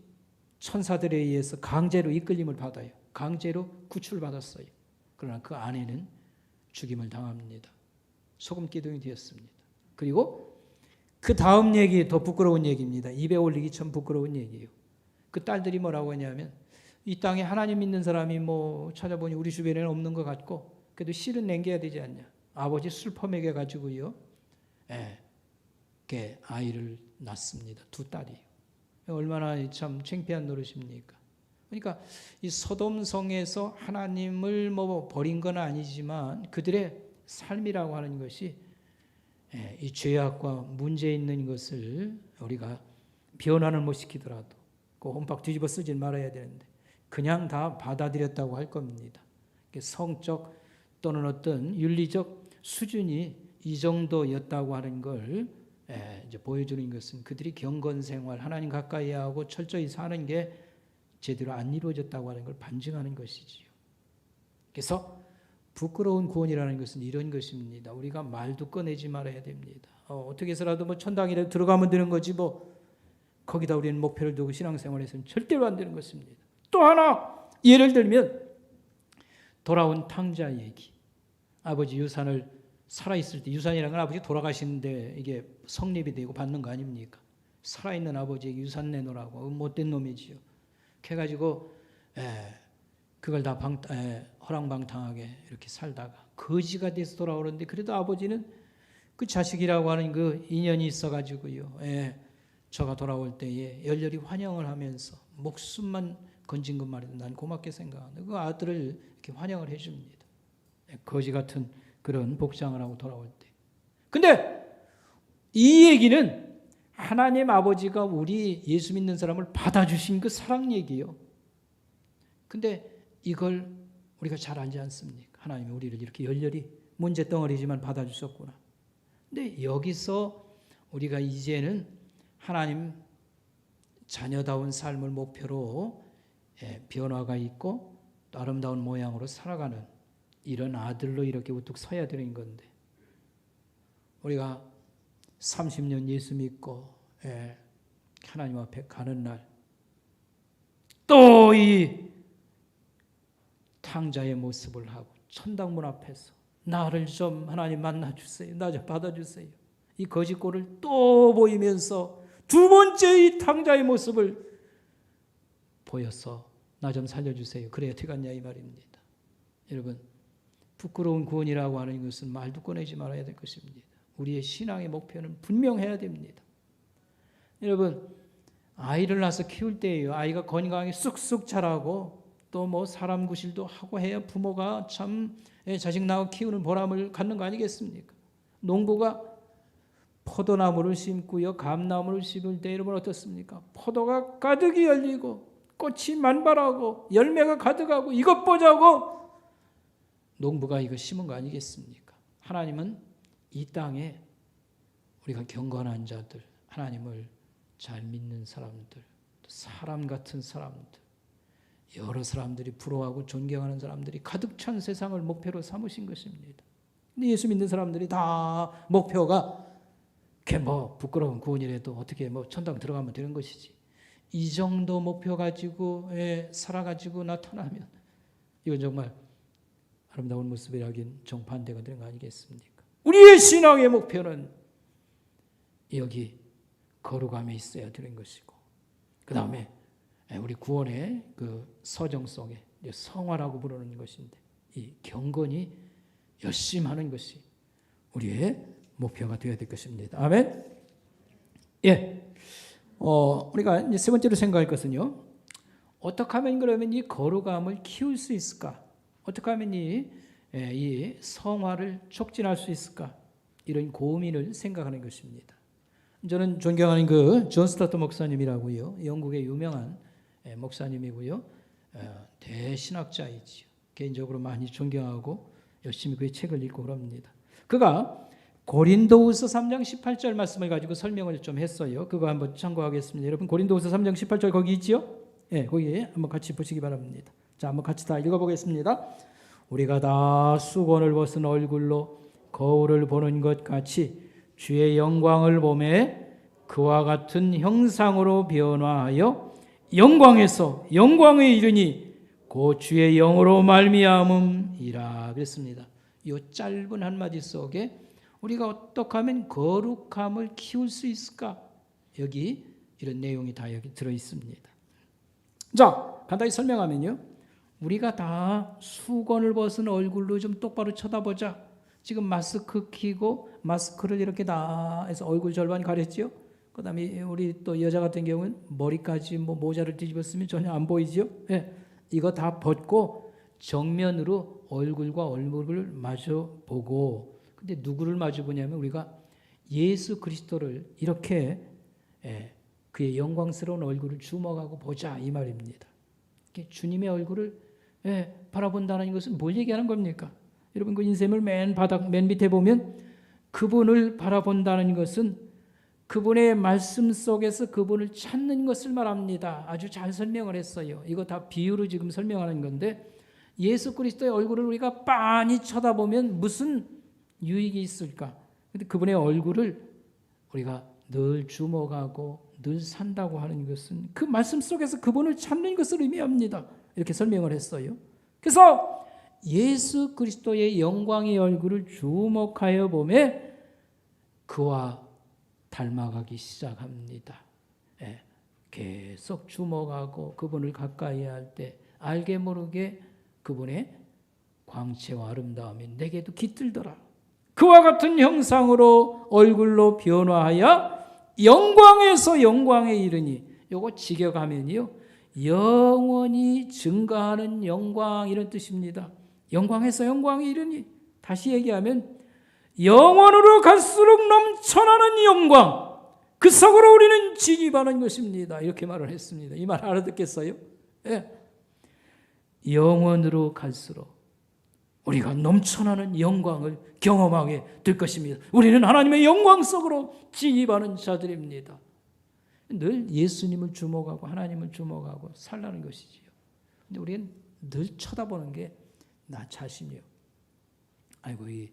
천사들에 의해서 강제로 이끌림을 받아요. 강제로 구출받았어요. 그러나 그 아내는 죽임을 당합니다. 소금 기둥이 되었습니다. 그리고 그 다음 얘기 더 부끄러운 얘기입니다. 입에 올리기 참 부끄러운 얘기예요. 그 딸들이 뭐라고 하냐면 이 땅에 하나님 믿는 사람이 찾아보니 우리 주변에는 없는 것 같고 그래도 씨는 남겨야 되지 않냐. 아버지 술퍼 먹여가지고요. 아이를 낳습니다. 두 딸이요. 얼마나 참 창피한 노릇입니까? 그러니까 이 소돔성에서 하나님을 버린 건 아니지만 그들의 삶이라고 하는 것이 이 죄악과 문제 있는 것을 우리가 변화를 못 시키더라도 그 혼박 뒤집어 쓰지 말아야 되는데 그냥 다 받아들였다고 할 겁니다. 성적 또는 어떤 윤리적 수준이 이 정도였다고 하는 걸 이제 보여주는 것은 그들이 경건 생활, 하나님 가까이 하고 철저히 사는 게 제대로 안 이루어졌다고 하는 걸 반증하는 것이지요. 그래서 부끄러운 구원이라는 것은 이런 것입니다. 우리가 말도 꺼내지 말아야 됩니다. 어떻게 해서라도 천당이라도 들어가면 되는 거지 거기다 우리는 목표를 두고 신앙생활에서는 절대로 안 되는 것입니다. 또 하나 예를 들면 돌아온 탕자 얘기. 아버지 유산을 살아있을 때, 유산이라는 건 아버지 돌아가시는데 이게 성립이 되고 받는 거 아닙니까? 살아있는 아버지에게 유산 내놓으라고 못된 놈이지요. 그래가지고 그걸 다 허랑방탕하게 이렇게 살다가 거지가 돼서 돌아오는데 그래도 아버지는 그 자식이라고 하는 그 인연이 있어가지고요. 저가 돌아올 때에 열렬히 환영을 하면서 목숨만 건진 것 말이죠. 난 고맙게 생각하는 그 아들을 이렇게 환영을 해줍니다. 거지 같은 그런 복장을 하고 돌아올 때. 근데 이 얘기는 하나님 아버지가 우리 예수 믿는 사람을 받아주신 그 사랑 얘기예요. 근데 이걸 우리가 잘 알지 않습니까? 하나님이 우리를 이렇게 열렬히 문제덩어리지만 받아주셨구나. 근데 여기서 우리가 이제는 하나님 자녀다운 삶을 목표로 변화가 있고 또 아름다운 모양으로 살아가는 이런 아들로 이렇게 우뚝 서야 되는 건데 우리가 30년 예수 믿고 하나님 앞에 가는 날 또 이 탕자의 모습을 하고 천당문 앞에서 나를 좀 하나님 만나주세요. 나 좀 받아주세요. 이 거짓골을 또 보이면서 두 번째 이 탕자의 모습을 보여서 나 좀 살려주세요. 그래야 되겠냐 이 말입니다. 여러분 부끄러운 구원이라고 하는 것은 말도 꺼내지 말아야 될 것입니다. 우리의 신앙의 목표는 분명해야 됩니다. 여러분, 아이를 낳아서 키울 때에요, 아이가 건강하게 쑥쑥 자라고 또 뭐 사람 구실도 하고 해야 부모가 참 자식 낳아 키우는 보람을 갖는 거 아니겠습니까? 농부가 포도나무를 심고요, 감나무를 심을 때 여러분 어떻습니까? 포도가 가득히 열리고 꽃이 만발하고 열매가 가득하고 이것 보자고 농부가 이거 심은 거 아니겠습니까? 하나님은 이 땅에 우리가 경건한 자들, 하나님을 잘 믿는 사람들, 또 사람 같은 사람들, 여러 사람들이 부러워하고 존경하는 사람들이 가득 찬 세상을 목표로 삼으신 것입니다. 근데 예수 믿는 사람들이 다 목표가 뭐 부끄러운 구원이라도 어떻게 뭐 천당 들어가면 되는 것이지, 이 정도 목표 가지고 살아가지고 나타나면 이건 정말 아름다운 모습이라긴 정반대가 되는 거 아니겠습니까? 우리의 신앙의 목표는 여기 거룩함에 있어야 되는 것이고, 그 다음에 우리 구원의 그 서정 속에 성화라고 부르는 것인데, 이 경건이 열심히 하는 것이 우리의 목표가 되어야 될 것입니다. 아멘. 우리가 이제 세 번째로 생각할 것은요, 어떻게 하면 그러면 이 거룩함을 키울 수 있을까? 어떻게 하면 이 성화를 촉진할 수 있을까? 이런 고민을 생각하는 것입니다. 저는 존경하는 그 존 스타트 목사님이라고요, 영국의 유명한 목사님이고요, 대신학자이지요. 개인적으로 많이 존경하고 열심히 그의 책을 읽고 그럽니다. 그가 고린도후서 3장 18절 말씀을 가지고 설명을 좀 했어요. 그거 한번 참고하겠습니다. 여러분, 고린도후서 3장 18절 거기 있지요? 거기 한번 같이 보시기 바랍니다. 자, 한번 같이 다 읽어보겠습니다. 우리가 다 수건을 벗은 얼굴로 거울을 보는 것 같이 주의 영광을 보매 그와 같은 형상으로 변화하여 영광에서 영광에 이르니 곧 주의 영으로 말미암음이라 그랬습니다. 이 짧은 한마디 속에 우리가 어떻게 하면 거룩함을 키울 수 있을까? 여기 이런 내용이 다 여기 들어 있습니다. 자, 간단히 설명하면요, 우리가 다 수건을 벗은 얼굴로 좀 똑바로 쳐다보자. 지금 마스크 끼고 마스크를 이렇게 다 해서 얼굴 절반 가렸죠. 그 다음에 우리 또 여자 같은 경우는 머리까지 뭐 모자를 뒤집었으면 전혀 안 보이죠. 이거 다 벗고 정면으로 얼굴과 얼굴을 마주 보고, 근데 누구를 마주 보냐면 우리가 예수 그리스도를 이렇게 그의 영광스러운 얼굴을 주목하고 보자, 이 말입니다. 주님의 얼굴을 바라본다는 것은 뭘 얘기하는 겁니까? 여러분, 그 인쇄물 맨 밑에 보면 그분을 바라본다는 것은 그분의 말씀 속에서 그분을 찾는 것을 말합니다. 아주 잘 설명을 했어요. 이거 다 비유로 지금 설명하는 건데, 예수 그리스도의 얼굴을 우리가 빤히 쳐다보면 무슨 유익이 있을까? 근데 그분의 얼굴을 우리가 늘 주목하고 늘 산다고 하는 것은 그 말씀 속에서 그분을 찾는 것을 의미합니다. 이렇게 설명을 했어요. 그래서 예수 그리스도의 영광의 얼굴을 주목하여 보매 그와 닮아가기 시작합니다. 계속 주목하고 그분을 가까이 할 때 알게 모르게 그분의 광채와 아름다움이 내게도 깃들더라. 그와 같은 형상으로 얼굴로 변화하여 영광에서 영광에 이르니, 요거 직역하면요, 영원히 증가하는 영광, 이런 뜻입니다. 영광에서 영광에 이르니, 다시 얘기하면 영원으로 갈수록 넘쳐나는 영광, 그 속으로 우리는 진입하는 것입니다. 이렇게 말을 했습니다. 이 말 알아듣겠어요? 영원으로 갈수록 우리가 넘쳐나는 영광을 경험하게 될 것입니다. 우리는 하나님의 영광 속으로 진입하는 자들입니다. 늘 예수님을 주목하고 하나님을 주목하고 살라는 것이지요. 근데 우리는 늘 쳐다보는 게 나 자신이요. 아이고, 이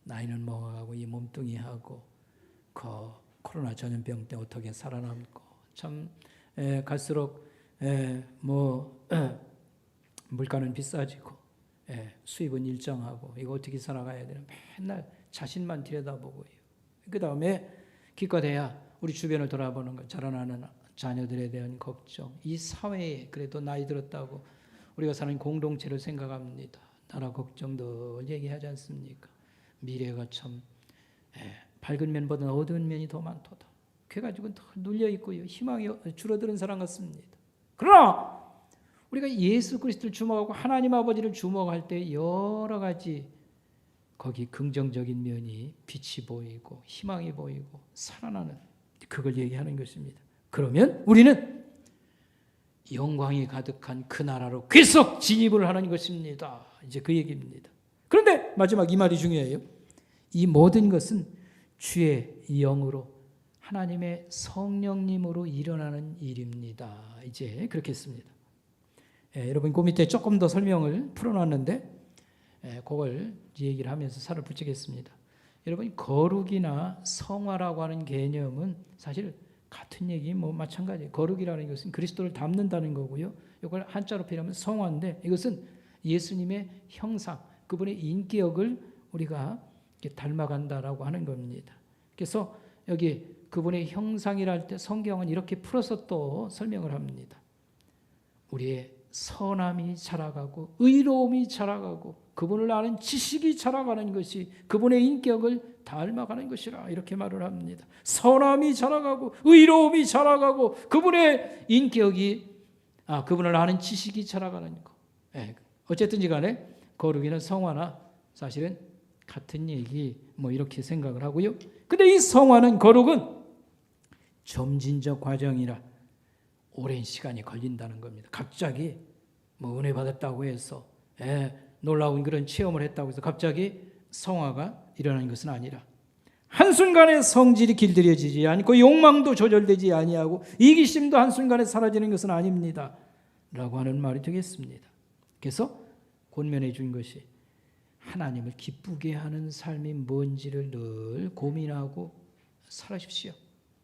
나이는 먹어가고 이 몸뚱이하고 그 코로나 전염병 때 어떻게 살아남고, 참 갈수록 물가는 비싸지고 수입은 일정하고 이거 어떻게 살아가야 되나, 맨날 자신만 들여다보고요. 그 다음에 기껏해야 우리 주변을 돌아보는 것, 자라나는 자녀들에 대한 걱정, 이 사회에 그래도 나이 들었다고 우리가 사는 공동체를 생각합니다. 나라 걱정도 얘기하지 않습니까? 미래가 참 밝은 면보다 어두운 면이 더 많도다. 그래가지고 더 눌려 있고요. 희망이 줄어드는 사람 같습니다. 그러나 우리가 예수 그리스도를 주목하고 하나님 아버지를 주목할 때 여러 가지 거기 긍정적인 면이 빛이 보이고 희망이 보이고 살아나는 그걸 얘기하는 것입니다. 그러면 우리는 영광이 가득한 그 나라로 계속 진입을 하는 것입니다. 이제 그 얘기입니다. 그런데 마지막 이 말이 중요해요. 이 모든 것은 주의 영으로 하나님의 성령님으로 일어나는 일입니다. 이제 그렇게 했습니다. 여러분 그 밑에 조금 더 설명을 풀어놨는데 그걸 얘기를 하면서 살을 붙이겠습니다. 여러분 거룩이나 성화라고 하는 개념은 사실 같은 얘기 마찬가지예요. 거룩이라는 것은 그리스도를 닮는다는 거고요. 이걸 한자로 표현하면 성화인데 이것은 예수님의 형상, 그분의 인격을 우리가 닮아간다라고 하는 겁니다. 그래서 여기 그분의 형상이라 할 때 성경은 이렇게 풀어서 또 설명을 합니다. 우리의 선함이 자라가고 의로움이 자라가고 그분을 아는 지식이 자라가는 것이 그분의 인격을 닮아가는 것이라 이렇게 말을 합니다. 선함이 자라가고 의로움이 자라가고 그분의 인격이 그분을 아는 지식이 자라가는 것. 어쨌든지 간에 거룩이나 성화나 사실은 같은 얘기 이렇게 생각을 하고요. 근데 이 성화는 거룩은 점진적 과정이라 오랜 시간이 걸린다는 겁니다. 갑자기 은혜 받았다고 해서 놀라운 그런 체험을 했다고 해서 갑자기 성화가 일어나는 것은 아니라 한순간에 성질이 길들여지지 않고 욕망도 조절되지 아니하고 이기심도 한순간에 사라지는 것은 아닙니다. 라고 하는 말이 되겠습니다. 그래서 권면해 준 것이 하나님을 기쁘게 하는 삶이 뭔지를 늘 고민하고 살아십시오.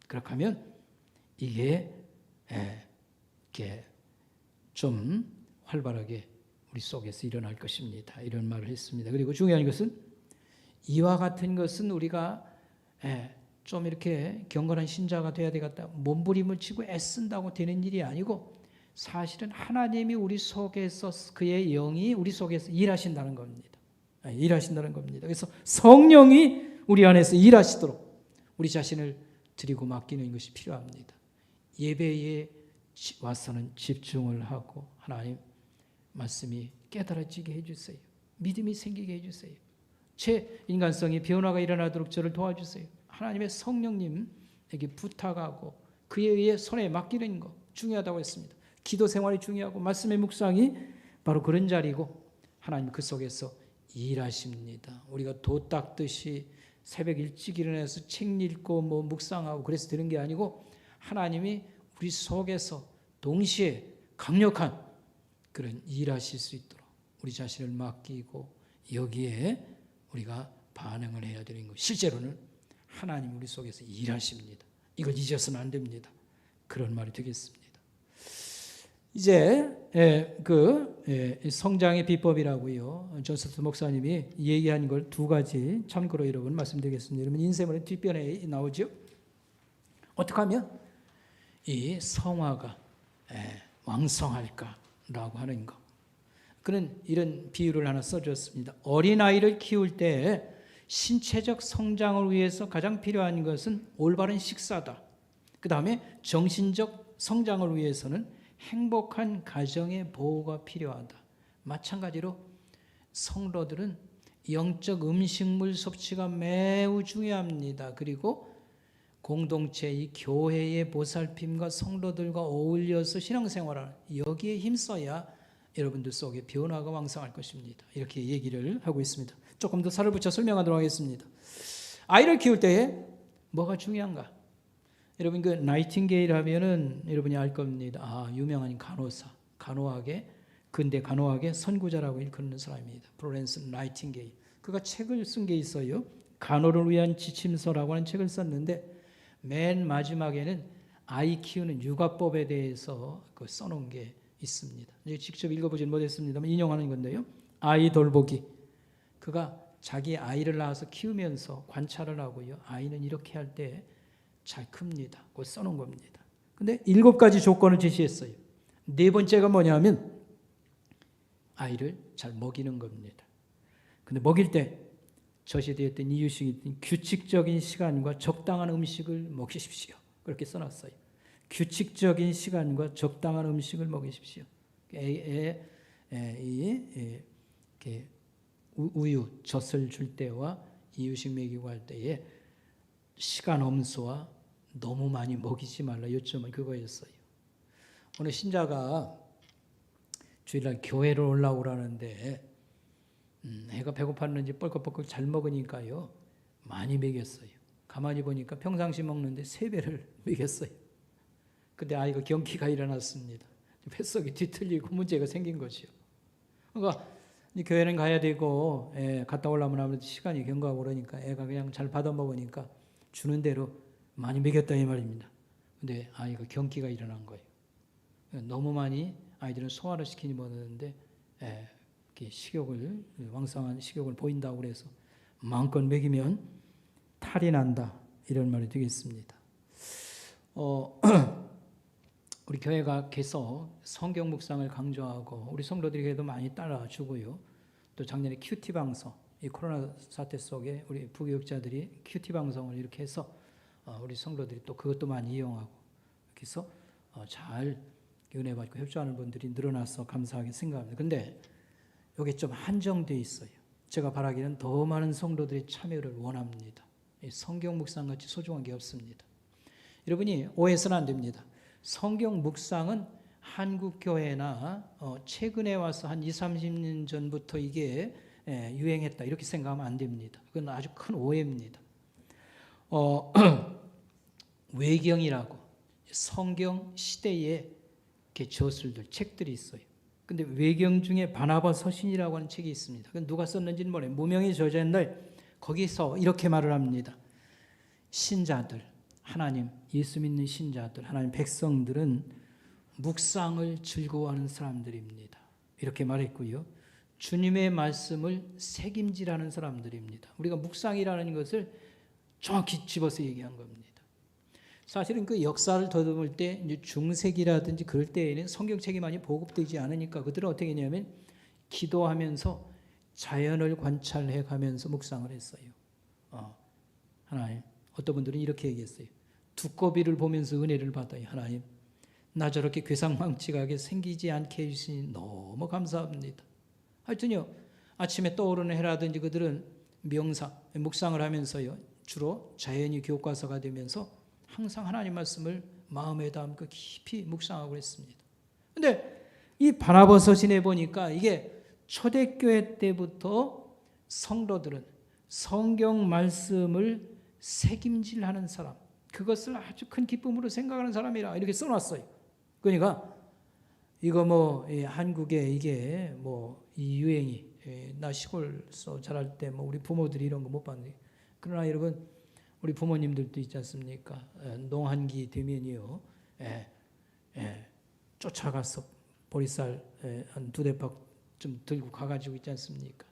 그렇게 하면 이게 좀 활발하게 우리 속에서 일어날 것입니다. 이런 말을 했습니다. 그리고 중요한 것은 이와 같은 것은 우리가 좀 이렇게 경건한 신자가 돼야 되겠다. 몸부림을 치고 애쓴다고 되는 일이 아니고 사실은 하나님이 우리 속에서 그의 영이 우리 속에서 일하신다는 겁니다. 일하신다는 겁니다. 그래서 성령이 우리 안에서 일하시도록 우리 자신을 드리고 맡기는 것이 필요합니다. 예배에 와서는 집중을 하고 하나님 말씀이 깨달아지게 해주세요. 믿음이 생기게 해주세요. 제 인간성의 변화가 일어나도록 저를 도와주세요. 하나님의 성령님에게 부탁하고 그에 의해 손에 맡기는 것 중요하다고 했습니다. 기도 생활이 중요하고 말씀의 묵상이 바로 그런 자리고 하나님 그 속에서 일하십니다. 우리가 도 닦듯이 새벽 일찍 일어나서 책 읽고 묵상하고 그래서 되는 게 아니고 하나님이 우리 속에서 동시에 강력한 그런 일하실 수 있도록 우리 자신을 맡기고 여기에 우리가 반응을 해야 되는 것. 실제로는 하나님 우리 속에서 일하십니다. 이걸 잊어서는 안 됩니다. 그런 말이 되겠습니다. 이제 성장의 비법이라고요. 조세프 목사님이 얘기한 걸 두 가지 참고로 여러분 말씀드리겠습니다. 여러분 인쇄문의 뒷변에 나오죠. 어떻게 하면 이 성화가 왕성할까라고 하는 것. 그는 이런 비유를 하나 써줬습니다. 어린아이를 키울 때 신체적 성장을 위해서 가장 필요한 것은 올바른 식사다. 그 다음에 정신적 성장을 위해서는 행복한 가정의 보호가 필요하다. 마찬가지로 성도들은 영적 음식물 섭취가 매우 중요합니다. 그리고 공동체의 교회의 보살핌과 성도들과 어울려서 신앙생활을 여기에 힘써야 여러분들 속에 변화가 왕성할 것입니다. 이렇게 얘기를 하고 있습니다. 조금 더 살을 붙여 설명하도록 하겠습니다. 아이를 키울 때에 뭐가 중요한가? 여러분 그 나이팅게일 하면은 여러분이 알 겁니다. 유명한 간호사, 근대 간호학의 선구자라고 일컫는 사람입니다. 플로렌스 나이팅게일. 그가 책을 쓴 게 있어요. 간호를 위한 지침서라고 하는 책을 썼는데 맨 마지막에는 아이 키우는 육아법에 대해서 써놓은 게 있습니다. 직접 읽어보지는 못했습니다만 인용하는 건데요. 아이 돌보기. 그가 자기 아이를 낳아서 키우면서 관찰을 하고요. 아이는 이렇게 할 때 잘 큽니다. 그걸 써놓은 겁니다. 근데 7가지 조건을 제시했어요. 4번째가 뭐냐면 아이를 잘 먹이는 겁니다. 근데 먹일 때 저시되었던 이유식이 규칙적인 시간과 적당한 음식을 먹이십시오. 그렇게 써놨어요. 규칙적인 시간과 적당한 음식을 먹이십시오. 이렇게 우유, 젖을 줄 때와 이유식 먹이고 할 때에 시간 엄수와 너무 많이 먹이지 말라. 요점은 그거였어요. 어느 신자가 주일날 교회를 올라오라는데 애가 배고팠는지 뻘컥뻘컥 잘 먹으니까요 많이 먹였어요. 가만히 보니까 평상시 먹는데 3배를 먹였어요. 근데 아이가 경기가 일어났습니다. 뱃속이 뒤틀리고 문제가 생긴 거죠. 그러니까 교회는 가야 되고 갔다 오려면 아무래도 시간이 경과하고 그러니까 애가 그냥 잘 받아 먹으니까 주는 대로 많이 먹였다 이 말입니다. 근데 아이가 경기가 일어난 거예요. 너무 많이 아이들은 소화를 시키니 먹는데 식욕을 왕성한 식욕을 보인다고 그래서 마음껏 먹이면 탈이 난다 이런 말이 되겠습니다. 우리 교회가 계속 성경 묵상을 강조하고 우리 성도들이 그래도 많이 따라주고요. 또 작년에 큐티 방송, 이 코로나 사태 속에 우리 부교육자들이 큐티 방송을 이렇게 해서 우리 성도들이 또 그것도 많이 이용하고 이렇게 해서 잘 은혜 받고 협조하는 분들이 늘어나서 감사하게 생각합니다. 근데 이게 좀 한정되어 있어요. 제가 바라기는 더 많은 성도들이 참여를 원합니다. 성경 묵상같이 소중한 게 없습니다. 여러분이 오해서는 안 됩니다. 성경 묵상은 한국 교회나 최근에 와서 한 20, 30년 전부터 이게 유행했다 이렇게 생각하면 안 됩니다. 그건 아주 큰 오해입니다. 외경이라고 성경 시대에 저술들 책들이 있어요. 근데 외경 중에 바나바 서신이라고 하는 책이 있습니다. 그건 누가 썼는지는 모르겠어요. 무명의 저자인데 거기서 이렇게 말을 합니다. 신자들, 하나님, 예수 믿는 신자들, 하나님 백성들은 묵상을 즐거워하는 사람들입니다. 이렇게 말했고요. 주님의 말씀을 새김질하는 사람들입니다. 우리가 묵상이라는 것을 정확히 집어서 얘기한 겁니다. 사실은 그 역사를 더듬을 때 중세기라든지 그럴 때에는 성경책이 많이 보급되지 않으니까 그들은 어떻게 했냐면 기도하면서 자연을 관찰해 가면서 묵상을 했어요. 하나님, 어떤 분들은 이렇게 얘기했어요. 두꺼비를 보면서 은혜를 받아요. 하나님, 나 저렇게 괴상망측하게 생기지 않게 해주시니 너무 감사합니다. 하여튼요, 아침에 떠오르는 해라든지 그들은 명상, 묵상을 하면서요, 주로 자연이 교과서가 되면서 항상 하나님 말씀을 마음에 담고 깊이 묵상하고 있습니다. 그런데 이 바나바 서신에 보니까 이게 초대교회 때부터 성도들은 성경 말씀을 새김질하는 사람, 그것을 아주 큰 기쁨으로 생각하는 사람이라 이렇게 써놨어요. 그러니까 이거 한국에 이게 이 유행이 나 시골서 자랄 때 우리 부모들이 이런 거 못 봤는데 그러나 여러분 우리 부모님들도 있지 않습니까? 농한기 되면요, 쫓아가서 보리쌀 한 2대박 좀 들고 가가지고 있지 않습니까?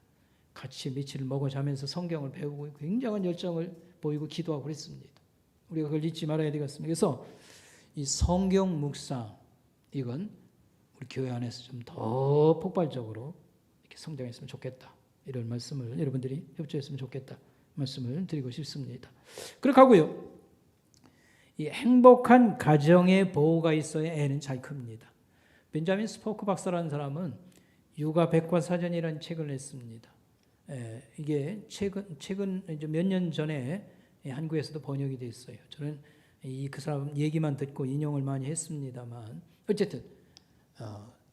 같이 며칠 먹어 자면서 성경을 배우고 굉장한 열정을 보이고 기도하고 그랬습니다. 우리가 그걸 잊지 말아야 되겠습니다. 그래서 이 성경 묵상 이건 우리 교회 안에서 좀 더 폭발적으로 이렇게 성장했으면 좋겠다. 이런 말씀을 여러분들이 협조했으면 좋겠다. 말씀을 드리고 싶습니다. 그렇게 하고요. 이 행복한 가정의 보호가 있어야 애는 잘 큽니다. 벤자민 스포크 박사라는 사람은 육아 백과사전이라는 책을 냈습니다. 이게 최근 몇 년 전에 한국에서도 번역이 됐어요. 저는 그 사람 얘기만 듣고 인용을 많이 했습니다만 어쨌든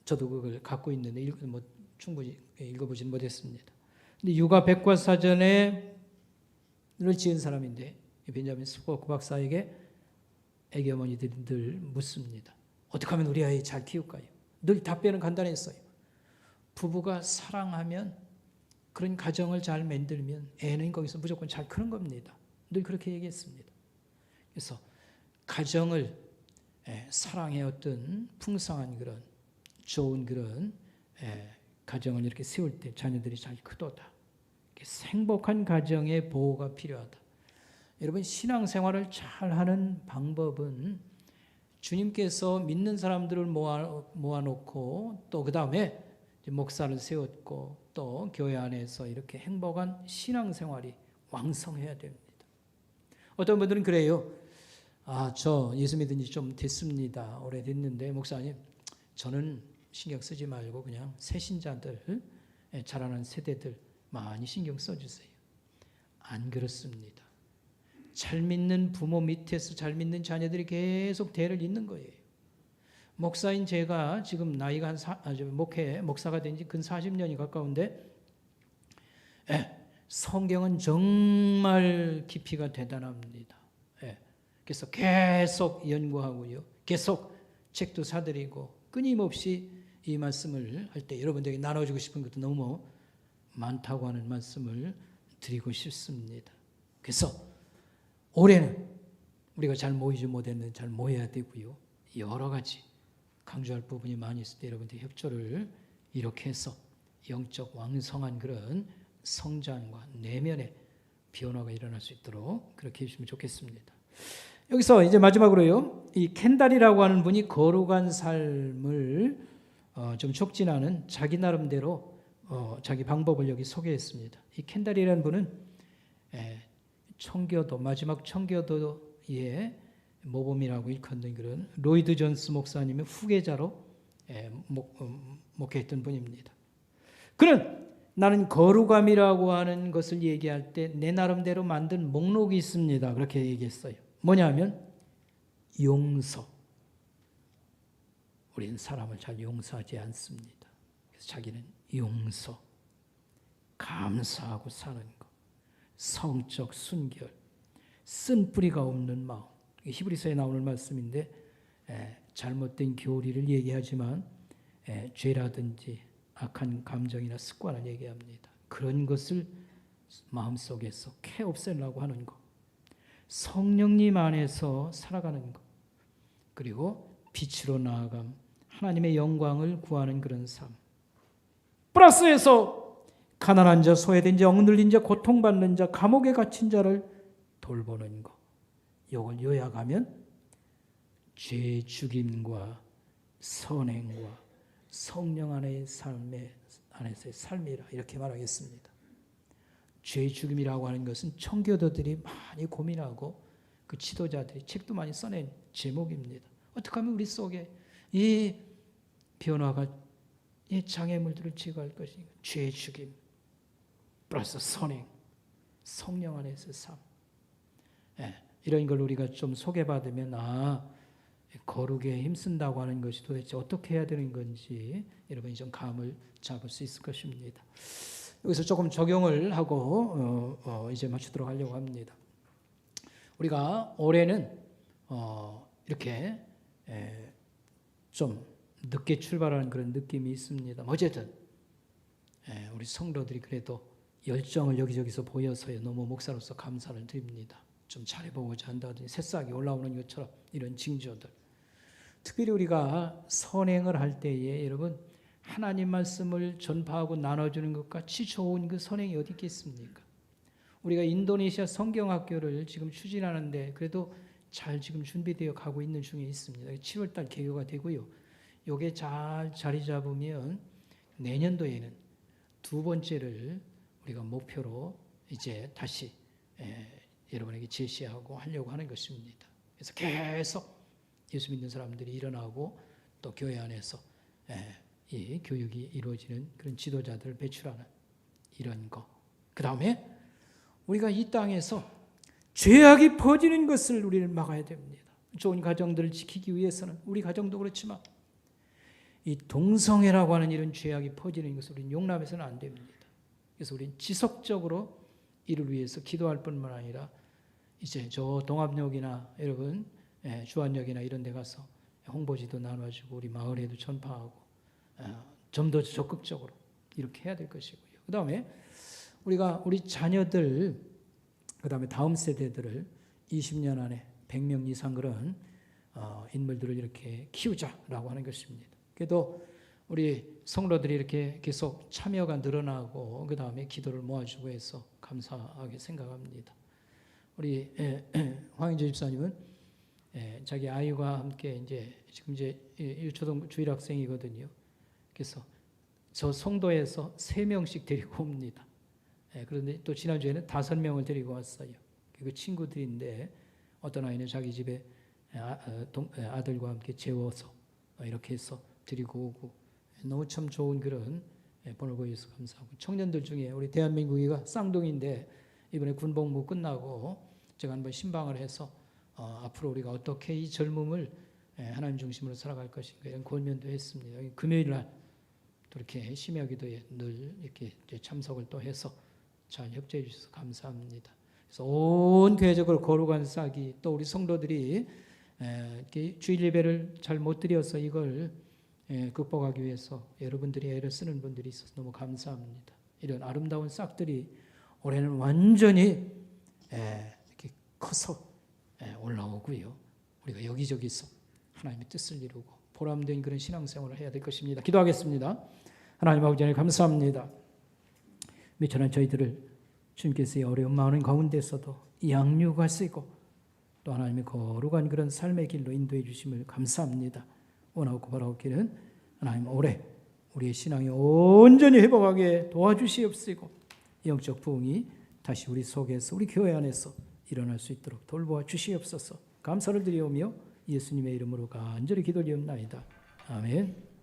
저도 그걸 갖고 있는데 충분히 읽어보진 못했습니다. 근데 육아 백과사전에 를 지은 사람인데 벤자민 스포크 박사에게 애기 어머니들이 늘 묻습니다. 어떻게 하면 우리 아이 잘 키울까요? 늘 답변은 간단했어요. 부부가 사랑하면 그런 가정을 잘 만들면 애는 거기서 무조건 잘 크는 겁니다. 늘 그렇게 얘기했습니다. 그래서 가정을 사랑의 어떤 풍성한 그런 좋은 그런 가정을 이렇게 세울 때 자녀들이 잘 크도다. 행복한 가정의 보호가 필요하다. 여러분 신앙생활을 잘하는 방법은 주님께서 믿는 사람들을 모아놓고 또 그 다음에 이제 목사를 세웠고 또 교회 안에서 이렇게 행복한 신앙생활이 왕성해야 됩니다. 어떤 분들은 그래요. 저 예수 믿은 지 좀 됐습니다. 오래됐는데 목사님 저는 신경 쓰지 말고 그냥 새신자들, 자라는 세대들 많이 신경 써주세요. 안 그렇습니다. 잘 믿는 부모 밑에서 잘 믿는 자녀들이 계속 대를 잇는 거예요. 목사인 제가 지금 나이가 목사가 된 지 근 40년이 가까운데 성경은 정말 깊이가 대단합니다. 그래서 계속 연구하고요. 계속 책도 사드리고 끊임없이 이 말씀을 할 때 여러분들에게 나눠주고 싶은 것도 너무 많다고 하는 말씀을 드리고 싶습니다. 그래서 올해는 우리가 잘 모이지 못했는데 잘 모여야 되고요. 여러 가지 강조할 부분이 많이 있을 때 여러분들 협조를 이렇게 해서 영적 왕성한 그런 성장과 내면의 변화가 일어날 수 있도록 그렇게 해주시면 좋겠습니다. 여기서 이제 마지막으로요. 이 켄달이라고 하는 분이 거룩한 삶을 좀 촉진하는 자기 나름대로 자기 방법을 여기 소개했습니다. 이 켄달이라는 분은 청교도 마지막 청교도의 모범이라고 일컫는 그런 로이드 존스 목사님의 후계자로 목회했던 분입니다. 그는 나는 거룩함이라고 하는 것을 얘기할 때 내 나름대로 만든 목록이 있습니다. 그렇게 얘기했어요. 뭐냐면 용서. 우리는 사람을 잘 용서하지 않습니다. 그래서 자기는 용서, 감사하고 사는 것, 성적 순결, 쓴뿌리가 없는 마음. 히브리서에 나오는 말씀인데 잘못된 교리를 얘기하지만 죄라든지 악한 감정이나 습관을 얘기합니다. 그런 것을 마음속에서 캐 없애려고 하는 것, 성령님 안에서 살아가는 것, 그리고 빛으로 나아감, 하나님의 영광을 구하는 그런 삶. 플러스해서 가난한 자, 소외된 자, 억눌린 자, 고통받는 자, 감옥에 갇힌 자를 돌보는 것. 이걸 요약하면 죄 죽임과 선행과 성령 안의 안에서의 삶이라 이렇게 말하겠습니다. 죄 죽임이라고 하는 것은 청교도들이 많이 고민하고 그 지도자들이 책도 많이 써낸 제목입니다. 어떻게 하면 우리 속에 이 변화가 이 장애물들을 제거할 것인가? 죄 죽임 플러스 선행, 성령 안에서 삶. 이런 걸 우리가 좀 소개받으면 거룩에 힘쓴다고 하는 것이 도대체 어떻게 해야 되는 건지 여러분이 좀 감을 잡을 수 있을 것입니다. 여기서 조금 적용을 하고 이제 마치도록 하려고 합니다. 우리가 올해는 이렇게 좀 늦게 출발하는 그런 느낌이 있습니다. 어쨌든 우리 성도들이 그래도 열정을 여기저기서 보여서요. 너무 목사로서 감사를 드립니다. 좀 잘해보고자 한다든지 새싹이 올라오는 것처럼 이런 징조들. 특별히 우리가 선행을 할 때에 여러분 하나님 말씀을 전파하고 나눠주는 것 같이 좋은 그 선행이 어디 있겠습니까? 우리가 인도네시아 성경학교를 지금 추진하는데 그래도 잘 지금 준비되어 가고 있는 중에 있습니다. 7월달 개교가 되고요. 이게 잘 자리 잡으면 내년도에는 두 번째를 우리가 목표로 이제 다시 여러분에게 제시하고 하려고 하는 것입니다. 그래서 계속 예수 믿는 사람들이 일어나고 또 교회 안에서 이 교육이 이루어지는 그런 지도자들을 배출하는 이런 거. 그 다음에 우리가 이 땅에서 죄악이 퍼지는 것을 우리는 막아야 됩니다. 좋은 가정들을 지키기 위해서는 우리 가정도 그렇지만 이 동성애라고 하는 이런 죄악이 퍼지는 것을 우리는 용납해서는 안 됩니다. 그래서 우리는 지속적으로 이를 위해서 기도할 뿐만 아니라 이제 저 동합역이나 여러분 주안역이나 이런 데 가서 홍보지도 나눠주고 우리 마을에도 전파하고 좀 더 적극적으로 이렇게 해야 될 것이고요. 그 다음에 우리가 우리 자녀들 그 다음에 다음 세대들을 20년 안에 100명 이상 그런 인물들을 이렇게 키우자라고 하는 것입니다. 그래도 우리 성도들이 이렇게 계속 참여가 늘어나고 그 다음에 기도를 모아주고 해서 감사하게 생각합니다. 우리 황인재 집사님은 자기 아이와 함께 이제 지금 이제 유초등 주일학생이거든요. 그래서 저 송도에서 3명씩 데리고 옵니다. 그런데 또 지난주에는 5명을 데리고 왔어요. 그 친구들인데 어떤 아이는 자기 집에 아들과 함께 재워서 이렇게 해서 데리고 오고 너무 참 좋은 그런 번을 보여서 감사하고 청년들 중에 우리 대한민국이가 쌍둥이인데 이번에 군복무 끝나고 제가 한번 신방을 해서 앞으로 우리가 어떻게 이 젊음을 하나님 중심으로 살아갈 것인가 이런 권면도 했습니다. 금요일 날 또 이렇게 심야 기도에 늘 이렇게 참석을 또 해서 잘 협조해 주셔서 감사합니다. 그래서 온 교회적으로 거룩한 싹이 또 우리 성도들이 주일 예배를 잘 못 드려서 이걸 극복하기 위해서 여러분들이 애를 쓰는 분들이 있어서 너무 감사합니다. 이런 아름다운 싹들이 올해는 완전히 이렇게 커서 올라오고요. 우리가 여기저기서 하나님의 뜻을 이루고 보람된 그런 신앙생활을 해야 될 것입니다. 기도하겠습니다. 하나님 아버지 하나님 감사합니다. 미천한 저희들을 주님께서 이 어려운 마음 가운데서도 양육할 수 있고 또 하나님의 거룩한 그런 삶의 길로 인도해 주심을 감사합니다. 원하고 바라옵기는 하나님 올해 우리의 신앙이 온전히 회복하게 도와주시옵시고 영적 부흥이 다시 우리 속에서 우리 교회 안에서 일어날 수 있도록 돌보아 주시옵소서. 감사를 드리오며 예수님의 이름으로 간절히 기도드리옵나이다. 아멘.